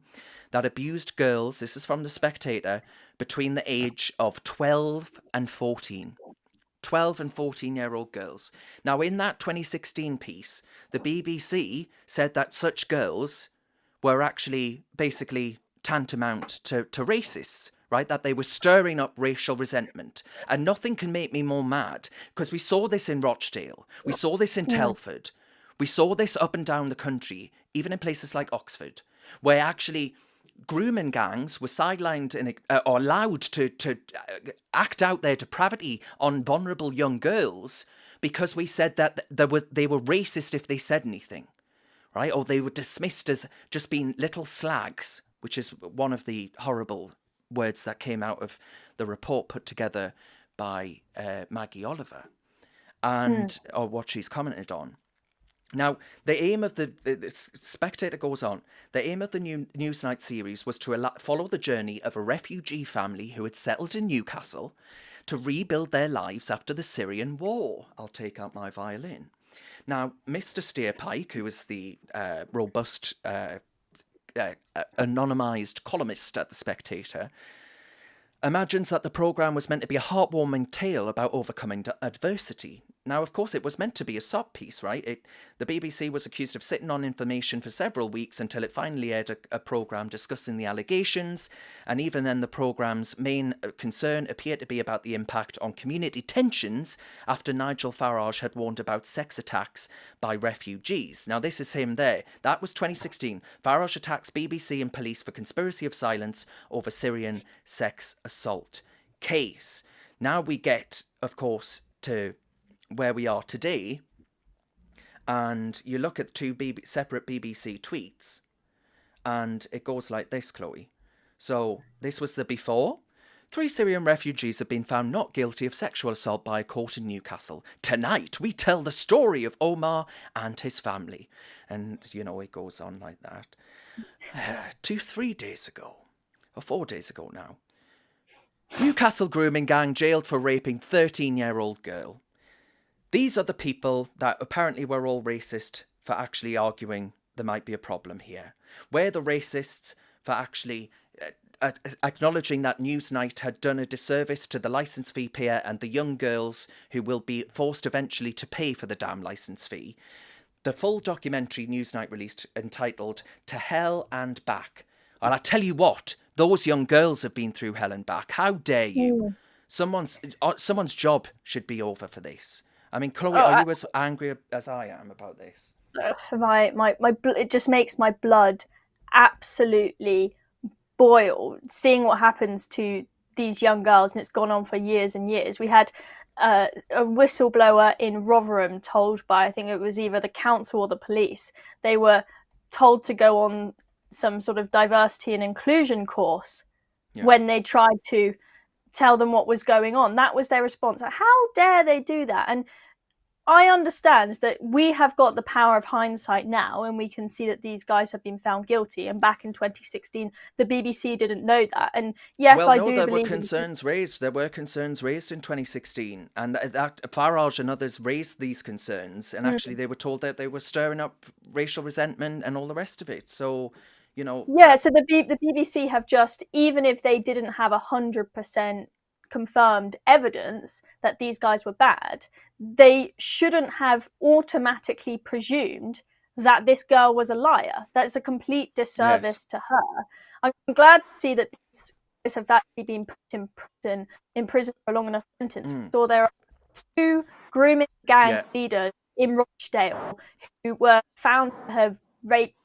that abused girls, this is from The Spectator, between the age of 12 and 14. 12 and 14-year-old girls. Now, in that 2016 piece, the BBC said that such girls were actually basically tantamount to racists, right? That they were stirring up racial resentment. And nothing can make me more mad, because we saw this in Rochdale, we saw this in Telford, we saw this up and down the country, even in places like Oxford, where actually grooming gangs were sidelined or allowed to act out their depravity on vulnerable young girls because we said that they were racist if they said anything, right? Or they were dismissed as just being little slags, which is one of the horrible words that came out of the report put together by Maggie Oliver, and or what she's commented on. Now, the aim of the Spectator goes on, the aim of the new Newsnight series was to follow the journey of a refugee family who had settled in Newcastle to rebuild their lives after the Syrian war. I'll take out my violin. Now, Mr. Steerpike, who is the robust, anonymised columnist at The Spectator, imagines that the programme was meant to be a heartwarming tale about overcoming adversity. Now, of course, it was meant to be a sob piece, right? The BBC was accused of sitting on information for several weeks until it finally aired a programme discussing the allegations, and even then the programme's main concern appeared to be about the impact on community tensions after Nigel Farage had warned about sex attacks by refugees. Now, this is him there. That was 2016. Farage attacks BBC and police for conspiracy of silence over Syrian sex assault case. Now we get, of course, to where we are today, and you look at 2 separate BBC tweets, and it goes like this, Chloe. So this was the before. 3 Syrian refugees have been found not guilty of sexual assault by a court in Newcastle. Tonight we tell the story of Omar and his family. And, you know, it goes on like that. 3 days ago, or 4 days ago now, Newcastle grooming gang jailed for raping 13-year-old girl. These are the people that apparently were all racist for actually arguing there might be a problem here. We're the racists for actually acknowledging that Newsnight had done a disservice to the licence fee payer and the young girls who will be forced eventually to pay for the damn licence fee. The full documentary Newsnight released entitled To Hell and Back. And I tell you what, those young girls have been through hell and back. How dare you? Someone's job should be over for this. I mean, Chloe, are you as angry as I am about this? It just makes my blood absolutely boil seeing what happens to these young girls, and it's gone on for years and years. We had a whistleblower in Rotherham told by, I think it was either the council or the police, they were told to go on some sort of diversity and inclusion course when they tried to tell them what was going on. That was their response. How dare they do that? And I understand that we have got the power of hindsight now, and we can see that these guys have been found guilty. And back in 2016, the BBC didn't know that. And yes, well, I no, do there believe were concerns raised. There were concerns raised in 2016, and that Farage and others raised these concerns. And actually, they were told that they were stirring up racial resentment and all the rest of it. So, you know, yeah. So the BBC have just, even if they didn't have 100% confirmed evidence that these guys were bad, they shouldn't have automatically presumed that this girl was a liar. That's a complete disservice to her. I'm glad to see that these guys have actually been put in prison for a long enough sentence. So there are 2 grooming gang leaders in Rochdale who were found to have raped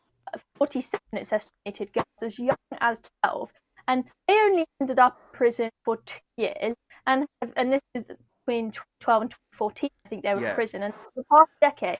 47, it's estimated, girls as young as 12. And they only ended up in prison for 2 years. And this is between 2012 and 2014, I think they were in prison. And for the past decade,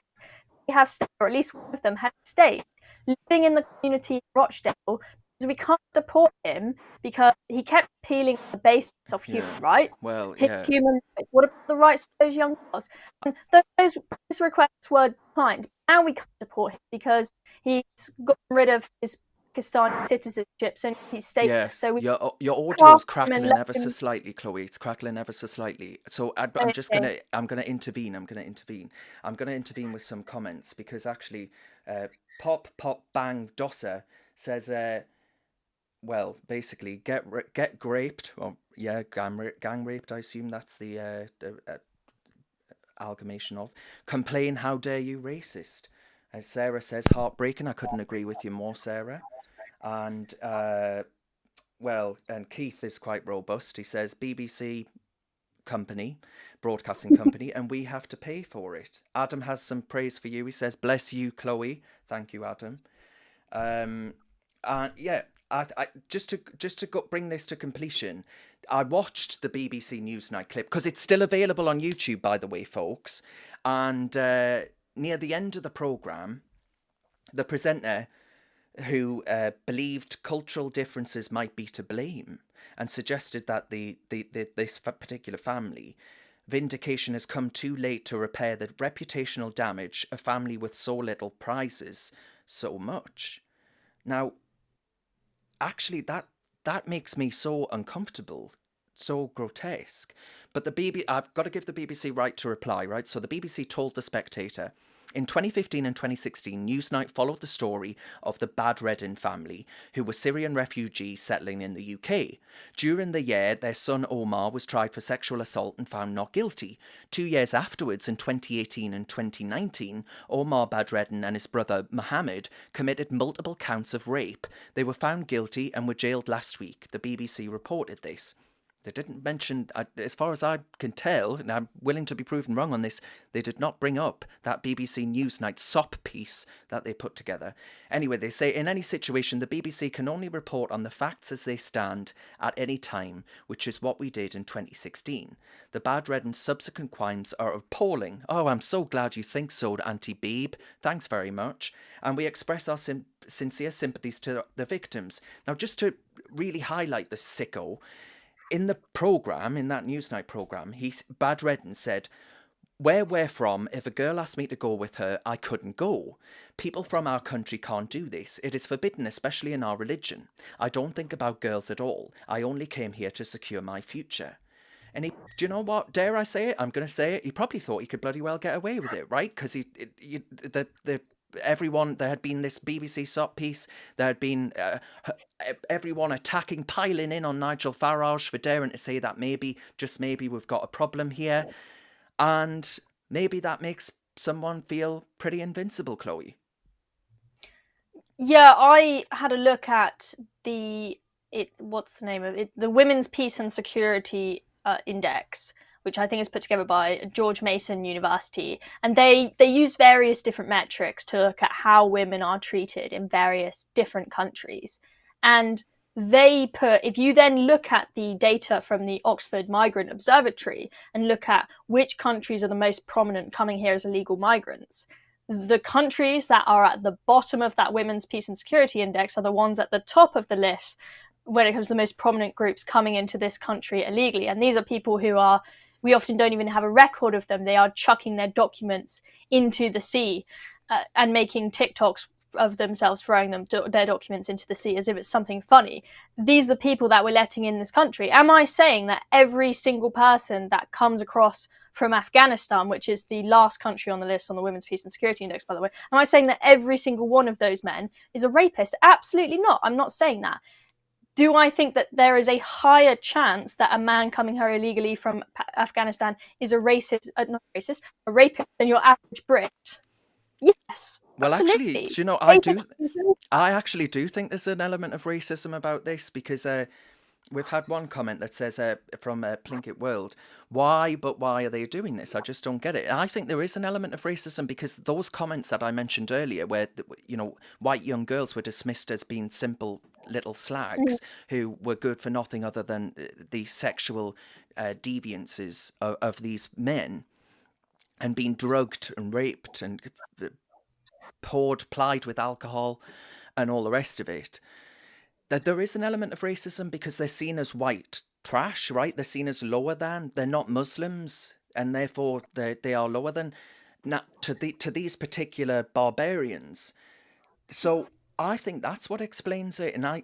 they have stayed, or at least one of them have stayed, living in the community of Rochdale, we can't deport him because he kept peeling the basis of human rights. Well, yeah. Human rights. What about the rights of those young girls? And those requests were declined. Now we can't deport him because he's gotten rid of his Pakistani citizenships and he's stateless. Yes, So your audio's crackling let ever so slightly, Chloe. It's crackling ever so slightly. So I'm just gonna intervene. I'm gonna intervene with some comments because actually, Pop Bang Dosser says, well, basically, get raped. Well, yeah, gang raped. I assume that's the amalgamation of. Complain, how dare you, racist? Sarah says, heartbreaking. I couldn't agree with you more, Sarah. And well, and Keith is quite robust. He says, BBC company, broadcasting company, and we have to pay for it. Adam has some praise for you. He says, bless you, Chloe. Thank you, Adam. Yeah, I just to bring this to completion, I watched the BBC Newsnight clip because it's still available on YouTube, by the way, folks. And near the end of the programme, the presenter, who believed cultural differences might be to blame and suggested that this particular family, vindication has come too late to repair the reputational damage a family with so little prizes so much. Now, actually, that makes me so uncomfortable, so grotesque. But I've got to give the BBC right to reply, right? So the BBC told The Spectator, in 2015 and 2016, Newsnight followed the story of the Badreddin family, who were Syrian refugees settling in the UK. During the year, their son Omar was tried for sexual assault and found not guilty. 2 years afterwards, in 2018 and 2019, Omar Badreddin and his brother Mohammed committed multiple counts of rape. They were found guilty and were jailed last week. The BBC reported this. They didn't mention, as far as I can tell, and I'm willing to be proven wrong on this, they did not bring up that BBC Newsnight SOP piece that they put together. Anyway, they say, in any situation, the BBC can only report on the facts as they stand at any time, which is what we did in 2016. The Badreddin subsequent crimes are appalling. Oh, I'm so glad you think so, Auntie Beeb. Thanks very much. And we express our sincere sympathies to the victims. Now, just to really highlight the sicko, in the programme, in that Newsnight programme, Badreddin said, where we're from, if a girl asked me to go with her, I couldn't go. People from our country can't do this. It is forbidden, especially in our religion. I don't think about girls at all. I only came here to secure my future. And do you know what? Dare I say it? I'm going to say it. He probably thought he could bloody well get away with it, right? Because there had been this BBC SOP piece, there had been everyone piling in on Nigel Farage for daring to say that maybe, just maybe, we've got a problem here. And maybe that makes someone feel pretty invincible, Chloe. Yeah, I had a look at what's the name of it? The Women's Peace and Security Index, which I think is put together by George Mason University. And they use various different metrics to look at how women are treated in various different countries. And if you then look at the data from the Oxford Migrant Observatory and look at which countries are the most prominent coming here as illegal migrants, the countries that are at the bottom of that Women's Peace and Security Index are the ones at the top of the list when it comes to the most prominent groups coming into this country illegally. And these are people who we often don't even have a record of them. They are chucking their documents into the sea and making TikToks of themselves throwing their documents into the sea as if it's something funny. These are the people that we're letting in this country. Am I saying that every single person that comes across from Afghanistan, which is the last country on the list on the Women's Peace and Security Index, by the way, am I saying that every single one of those men is a rapist? Absolutely not. I'm not saying that. Do I think that there is a higher chance that a man coming here illegally from Afghanistan is a rapist than your average Brit? Yes. Well, absolutely. actually, do you know, I actually do think there's an element of racism about this because we've had one comment that says from Plinkett World, why are they doing this? I just don't get it. And I think there is an element of racism because those comments that I mentioned earlier where, white young girls were dismissed as being simple little slags who were good for nothing other than the sexual deviances of these men and being drugged and raped and plied with alcohol and all the rest of it. that there is an element of racism because they're seen as white trash, right? They're seen as lower than. They're not Muslims, and therefore they are lower than. Now, to these particular barbarians. So I think that's what explains it, and I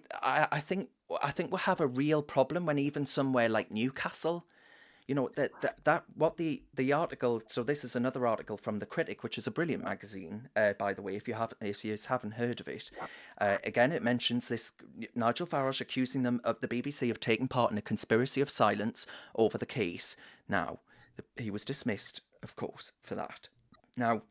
think we'll have a real problem when even somewhere like Newcastle, that what the article. So this is another article from The Critic, which is a brilliant magazine, by the way. If you haven't heard of it, again it mentions this Nigel Farage accusing them of the BBC of taking part in a conspiracy of silence over the case. Now he was dismissed, of course, for that. Now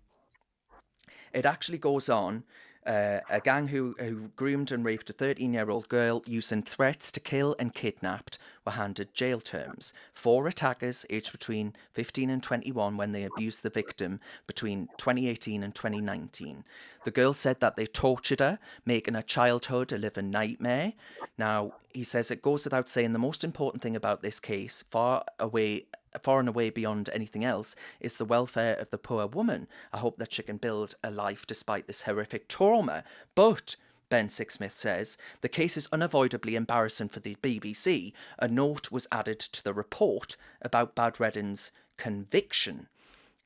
it actually goes on. A gang who groomed and raped a 13-year-old girl using threats to kill and kidnapped were handed jail terms. 4 attackers, aged between 15 and 21, when they abused the victim between 2018 and 2019. The girl said that they tortured her, making her childhood a living nightmare. Now, he says it goes without saying the most important thing about this case, far and away beyond anything else, is the welfare of the poor woman. I hope that she can build a life despite this horrific trauma. But, Ben Sixsmith says, the case is unavoidably embarrassing for the BBC. A note was added to the report about Badreddin's conviction.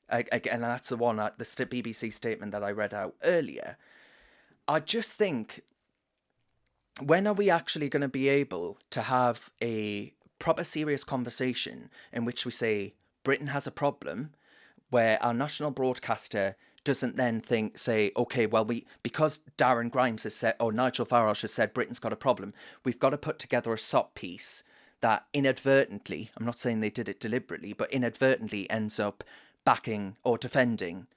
Again, that's the one, the BBC statement that I read out earlier. I just think, when are we actually going to be able to have a proper serious conversation in which we say Britain has a problem, where our national broadcaster doesn't then say, okay, well, because Darren Grimes has said, or Nigel Farage has said Britain's got a problem, we've got to put together a SOP piece that inadvertently, I'm not saying they did it deliberately, but inadvertently ends up backing or defending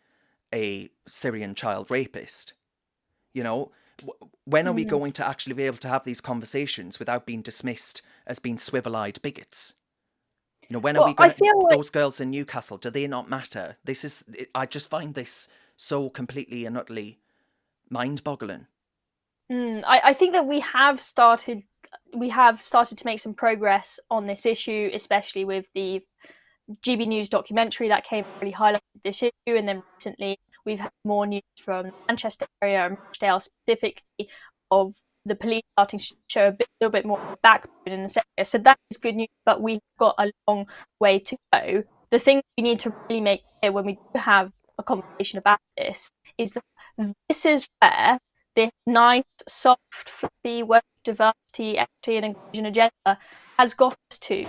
a Syrian child rapist. When are we going to actually be able to have these conversations without being dismissed as being swivel-eyed bigots? When are we going to... Those girls in Newcastle, do they not matter? I just find this so completely and utterly mind-boggling. I think that we have started to make some progress on this issue, especially with the GB News documentary that came really highlighted this issue, and then recently we've had more news from the Manchester area and Rochdale specifically of the police starting to show a little bit more backbone in this area. So that is good news, but we've got a long way to go. The thing we need to really make clear when we do have a conversation about this is that this is where this nice, soft, fluffy word of diversity, equity and inclusion agenda has got us to.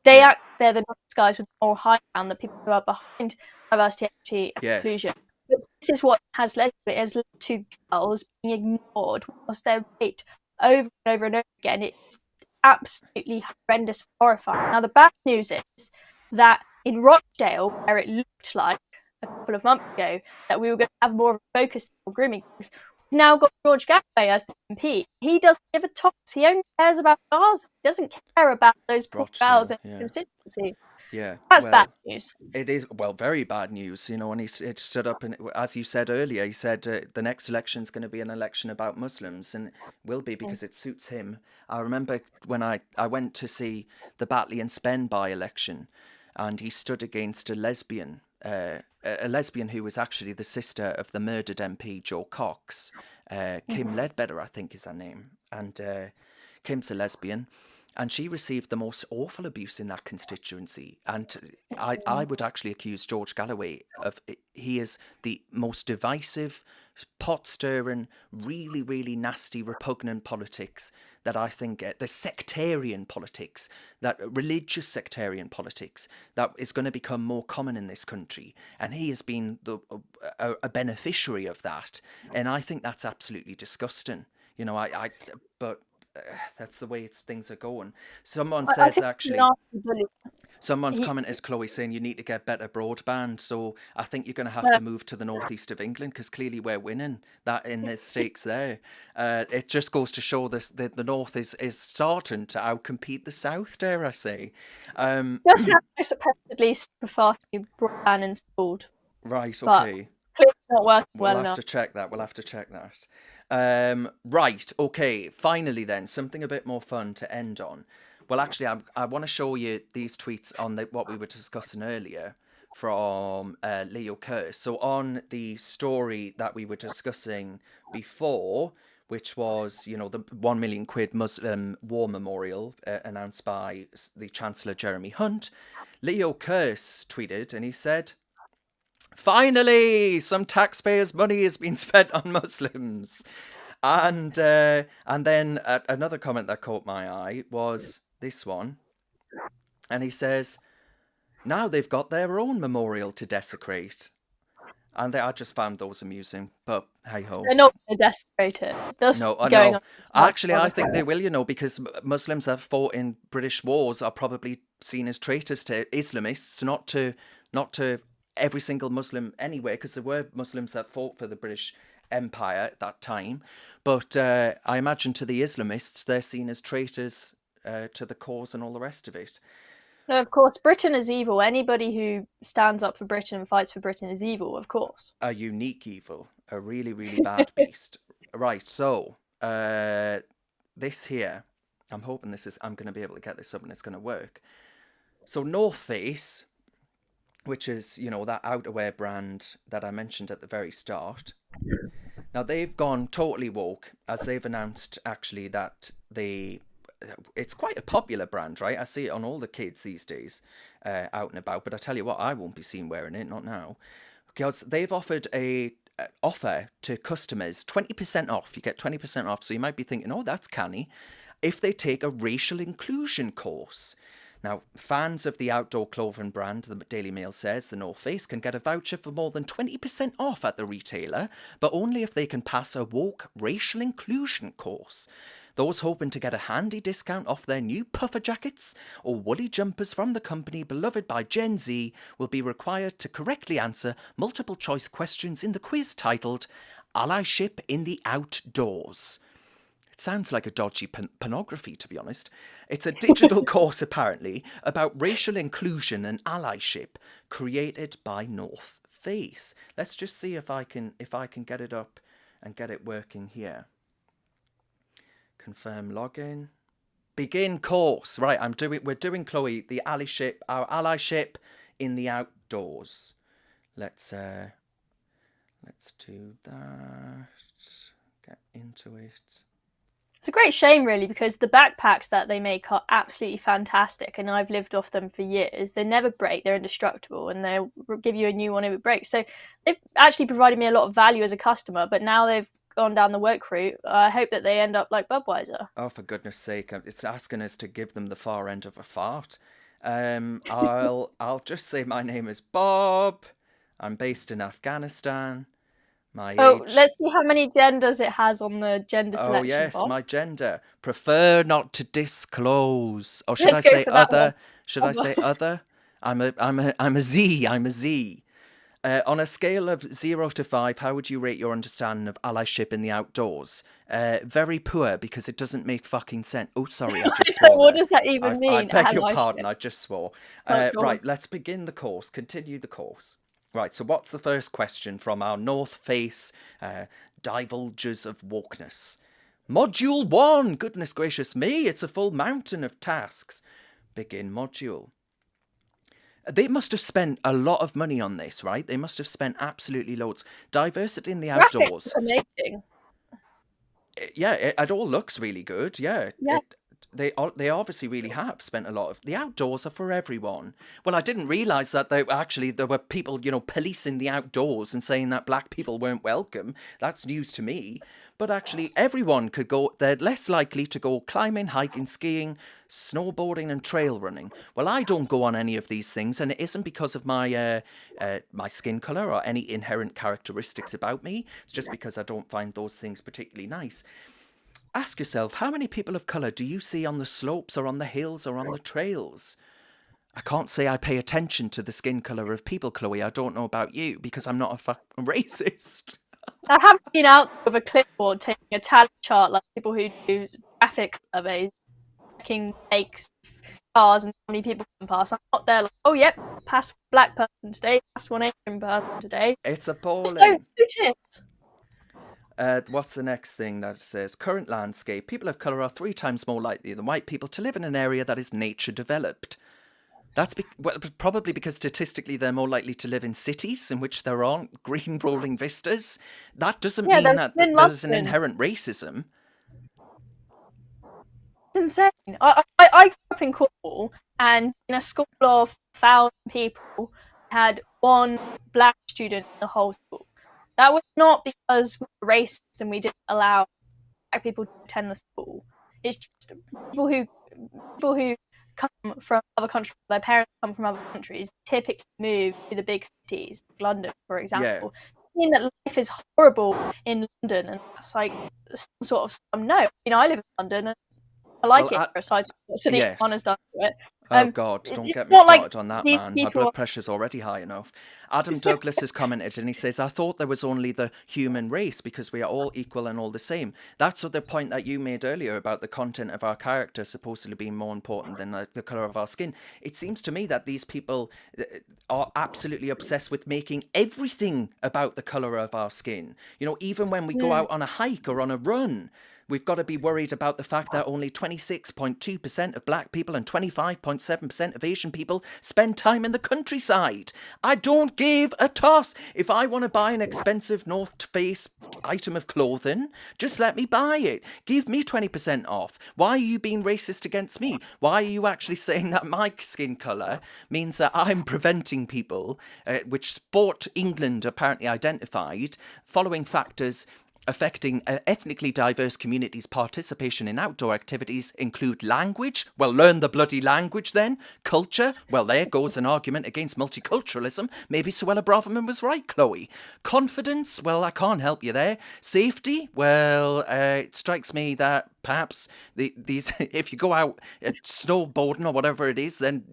They're the nice guys with the moral high ground, the people who are behind diversity, equity and inclusion. But this is what has led to it. It has led to girls being ignored whilst they're raped over and over and over again. It's absolutely horrendous, horrifying. Now, the bad news is that in Rochdale, where it looked like a couple of months ago that we were going to have more of a focus on grooming, we've now got George Galloway as the MP. He doesn't give a toss. He only cares about Gaza. He doesn't care about those poor girls in the constituency. Yeah, that's bad news. It is, very bad news, and it stood up, and as you said earlier, he said the next election is going to be an election about Muslims, and it will be because it suits him. I remember when I went to see the Batley and Spen by-election, and he stood against a lesbian who was actually the sister of the murdered MP Joe Cox. Kim Ledbetter, I think is her name, and Kim's a lesbian. And she received the most awful abuse in that constituency. And I would actually accuse George Galloway of, he is the most divisive, pot-stirring, really, really nasty, repugnant politics that I think, the sectarian politics, that religious sectarian politics, that is going to become more common in this country. And he has been a beneficiary of that. And I think that's absolutely disgusting. But that's the way things are going. Someone says actually, someone's commented, Chloe, saying you need to get better broadband. So I think you're going to have to move to the northeast of England because clearly we're winning that in the stakes there. It just goes to show this that the north is starting to outcompete the south, dare I say. Just have to supposedly prefer to broadband installed. Right, okay. Clearly not working well enough. We'll have to check that. Right, okay, finally then, something a bit more fun to end on. Well, actually, I want to show you these tweets on what we were discussing earlier from Leo Curtis. So on the story that we were discussing before, which was, you know, the 1 million quid Muslim war memorial announced by the Chancellor Jeremy Hunt. Leo Kearse tweeted and he said, "Finally, some taxpayers' money has been spent on Muslims." And then another comment that caught my eye was this one. And he says, "Now they've got their own memorial to desecrate." And I just found those amusing, but hey ho. They're not going to desecrate it. They'll No, still I be going know. on. Actually, I think they will, you know, because Muslims that fought in British wars are probably seen as traitors to Islamists, not to every single Muslim anyway, because there were Muslims that fought for the British Empire at that time. But I imagine to the Islamists, they're seen as traitors to the cause and all the rest of it. No, of course, Britain is evil. Anybody who stands up for Britain and fights for Britain is evil, of course. A unique evil, a really, really bad beast. Right, so this here, I'm hoping I'm going to be able to get this up and it's going to work. So North Face, which is, you know, that outerwear brand that I mentioned at the very start. Now they've gone totally woke, as they've announced actually that it's quite a popular brand, right? I see it on all the kids these days out and about, but I tell you what, I won't be seen wearing it, not now, because they've offered a offer to customers, 20% off. You get 20% off, so you might be thinking, oh, that's canny, if they take a racial inclusion course. Now, fans of the outdoor clothing brand, the Daily Mail says, the North Face, can get a voucher for more than 20% off at the retailer, but only if they can pass a woke racial inclusion course. Those hoping to get a handy discount off their new puffer jackets or woolly jumpers from the company beloved by Gen Z will be required to correctly answer multiple choice questions in the quiz titled Allyship in the Outdoors. It sounds like a dodgy pornography, to be honest. It's a digital course, apparently, about racial inclusion and allyship created by North Face. Let's just see if I can get it up and get it working here. Confirm login. Begin course. Right, we're doing Chloe, our allyship in the outdoors. Let's do that. Get into it. It's a great shame, really, because the backpacks that they make are absolutely fantastic, and I've lived off them for years. They never break, they're indestructible, and they'll give you a new one if it breaks. So they've actually provided me a lot of value as a customer, but now they've gone down the woke route. I hope that they end up like Budweiser. Oh, for goodness sake, it's asking us to give them the far end of a fart. I'll just say my name is Bob. I'm based in Afghanistan. My age... let's see how many genders it has on the gender selection. Oh yes, box. my gender. Prefer not to disclose. Or should I say other? Should I say other? I'm a Z. I'm a Z. On a scale of 0 to 5, how would you rate your understanding of allyship in the outdoors? Very poor, because it doesn't make fucking sense. Oh, sorry, I just swore. What does that even mean? I beg your pardon, I just swore. Right, let's begin the course. Continue the course. Right, so what's the first question from our North Face divulgers of wokeness? Module 1! Goodness gracious me, it's a full mountain of tasks. Begin module. They must have spent a lot of money on this, right? They must have spent absolutely loads. Diversity in the outdoors. Amazing. Yeah, it all looks really good. Yeah. Yeah. They obviously really have spent a lot of... The outdoors are for everyone. Well, I didn't realise that there were people, you know, policing the outdoors and saying that black people weren't welcome. That's news to me. But actually, everyone could go... They're less likely to go climbing, hiking, skiing, snowboarding and trail running. Well, I don't go on any of these things, and it isn't because of my my skin colour or any inherent characteristics about me. It's just because I don't find those things particularly nice. Ask yourself, how many people of colour do you see on the slopes or on the hills or on the trails? I can't say I pay attention to the skin colour of people, Chloe. I don't know about you, because I'm not a fucking racist. I have been out with a clipboard taking a tally chart like people who do traffic surveys, checking makes, cars and how many people can pass. I'm not there like, oh yep, past black person today, past one Asian person today. It's appalling. So it is. What's the next thing that it says? Current landscape. People of colour are 3 times more likely than white people to live in an area that is nature developed. Probably because statistically they're more likely to live in cities in which there aren't green rolling vistas. That doesn't Yeah, mean there's that in there's an London. inherent racism. It's insane. I grew up in Cornwall, and in a school of 1,000 people, had one black student in the whole school. That was not because we were racist and we didn't allow black people to attend the school. It's just people who come from other countries, their parents come from other countries, typically move to the big cities, London, for example. Mean that life is horrible in London, and that's like some sort of no. I live in London, and I like it. Aside from what Sadiq Khan has done to it. Oh God, don't get me not like started on that, these man. My people blood pressure's already high enough. Adam Douglas has commented and he says, I thought there was only the human race because we are all equal and all the same. That's the point that you made earlier about the content of our character supposedly being more important than the colour of our skin. It seems to me that these people are absolutely obsessed with making everything about the colour of our skin. Even when we go out on a hike or on a run, we've got to be worried about the fact that only 26.2% of black people and 25.7% of Asian people spend time in the countryside. I don't give a toss. If I want to buy an expensive North Face item of clothing, just let me buy it. Give me 20% off. Why are you being racist against me? Why are you actually saying that my skin colour means that I'm preventing people, which Sport England apparently identified, following factors affecting ethnically diverse communities' participation in outdoor activities include language? Well, learn the bloody language then. Culture? Well, there goes an argument against multiculturalism. Maybe Suella Braverman was right, Chloe. Confidence? Well, I can't help you there. Safety? Well, it strikes me that perhaps these if you go out snowboarding or whatever it is, then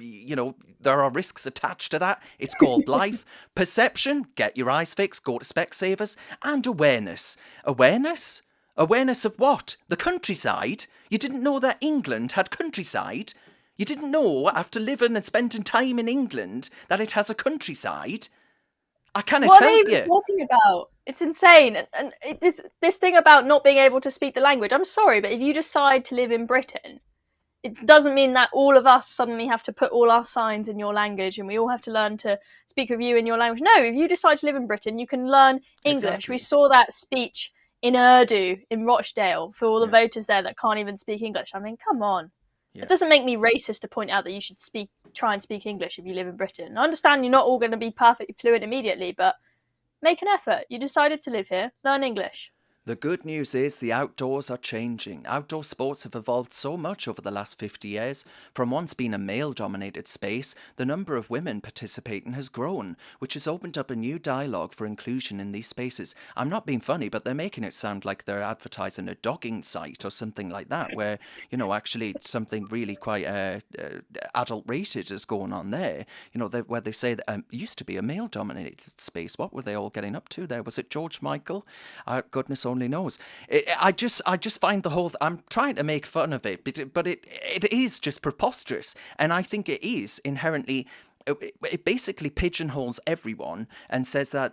there are risks attached to that. It's called life. Perception, get your eyes fixed, go to Specsavers. And awareness of what? The countryside? You didn't know that England had countryside? You didn't know after living and spending time in England that it has a countryside? I cannot What help are they you. even talking about? It's insane. And this thing about not being able to speak the language, I'm sorry, but if you decide to live in Britain, it doesn't mean that all of us suddenly have to put all our signs in your language and we all have to learn to speak with you in your language. No, if you decide to live in Britain, you can learn English. Exactly. We saw that speech in Urdu in Rochdale for all the voters there that can't even speak English. I mean, come on. It doesn't make me racist to point out that you should try and speak English if you live in Britain. I understand you're not all going to be perfectly fluent immediately, but make an effort. You decided to live here. Learn English. The good news is the outdoors are changing. Outdoor sports have evolved so much over the last 50 years. From once being a male-dominated space, the number of women participating has grown, which has opened up a new dialogue for inclusion in these spaces. I'm not being funny, but they're making it sound like they're advertising a dogging site or something like that, where, actually something really quite adult-rated is going on there. Where they say that it used to be a male-dominated space. What were they all getting up to there? Was it George Michael? Goodness only knows. I just find the whole. I'm trying to make fun of it, but it is just preposterous, and I think it is inherently. It basically pigeonholes everyone and says that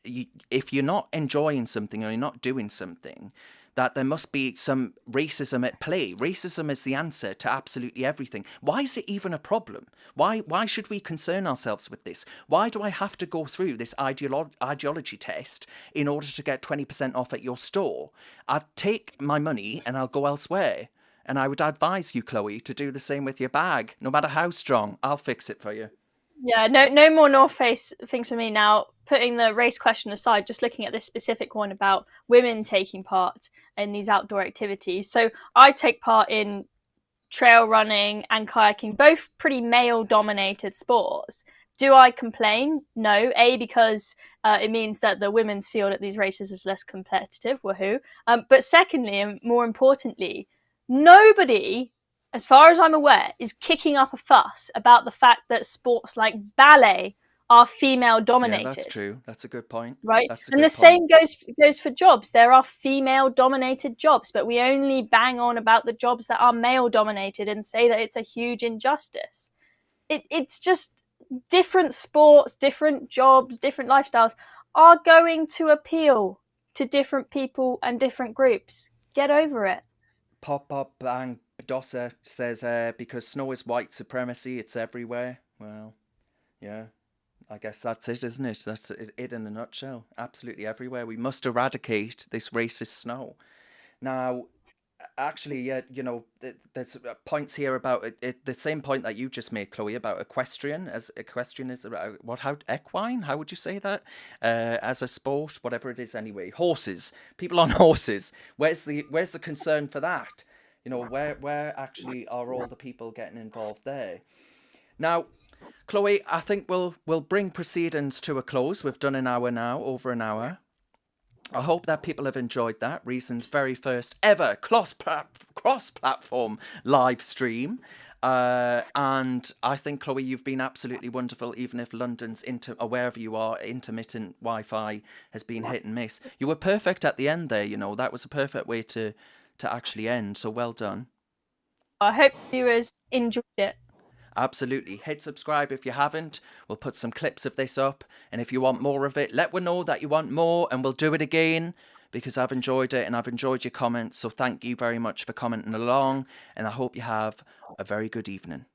if you're not enjoying something or you're not doing something, that there must be some racism at play. Racism is the answer to absolutely everything. Why is it even a problem? Why should we concern ourselves with this? Why do I have to go through this ideology test in order to get 20% off at your store? I'd take my money and I'll go elsewhere. And I would advise you, Chloe, to do the same with your bag. No matter how strong, I'll fix it for you. Yeah, no more North Face things for me now. Putting the race question aside, just looking at this specific one about women taking part in these outdoor activities. So I take part in trail running and kayaking, both pretty male-dominated sports. Do I complain? No. Because it means that the women's field at these races is less competitive. Woohoo! But secondly, and more importantly, nobody, as far as I'm aware, is kicking up a fuss about the fact that sports like ballet are female dominated. Yeah, that's true. That's a good point. Right? And the same goes for jobs. There are female dominated jobs, but we only bang on about the jobs that are male dominated and say that it's a huge injustice. It's just different sports, different jobs, different lifestyles are going to appeal to different people and different groups. Get over it. Pop Bang Dossa says, because snow is white supremacy, it's everywhere. Well, yeah. I guess that's it, isn't it? That's it in a nutshell. Absolutely everywhere. We must eradicate this racist snow. Now, actually, yeah, there's points here about the same point that you just made, Chloe, about equestrian. As equestrian is what? How equine? How would you say that? As a sport, whatever it is. Anyway, horses. People on horses. Where's the concern for that? Where actually are all the people getting involved there? Now, Chloe, I think we'll bring proceedings to a close. We've done an hour now, over an hour. I hope that people have enjoyed that. Reason's very first ever cross-platform live stream. And I think, Chloe, you've been absolutely wonderful, even if London's, or wherever you are, intermittent Wi-Fi has been hit and miss. You were perfect at the end there, That was a perfect way to actually end, so well done. I hope viewers enjoyed it. Absolutely. Hit subscribe if you haven't. We'll put some clips of this up. And if you want more of it, let us know that you want more and we'll do it again, because I've enjoyed it and I've enjoyed your comments. So thank you very much for commenting along. And I hope you have a very good evening.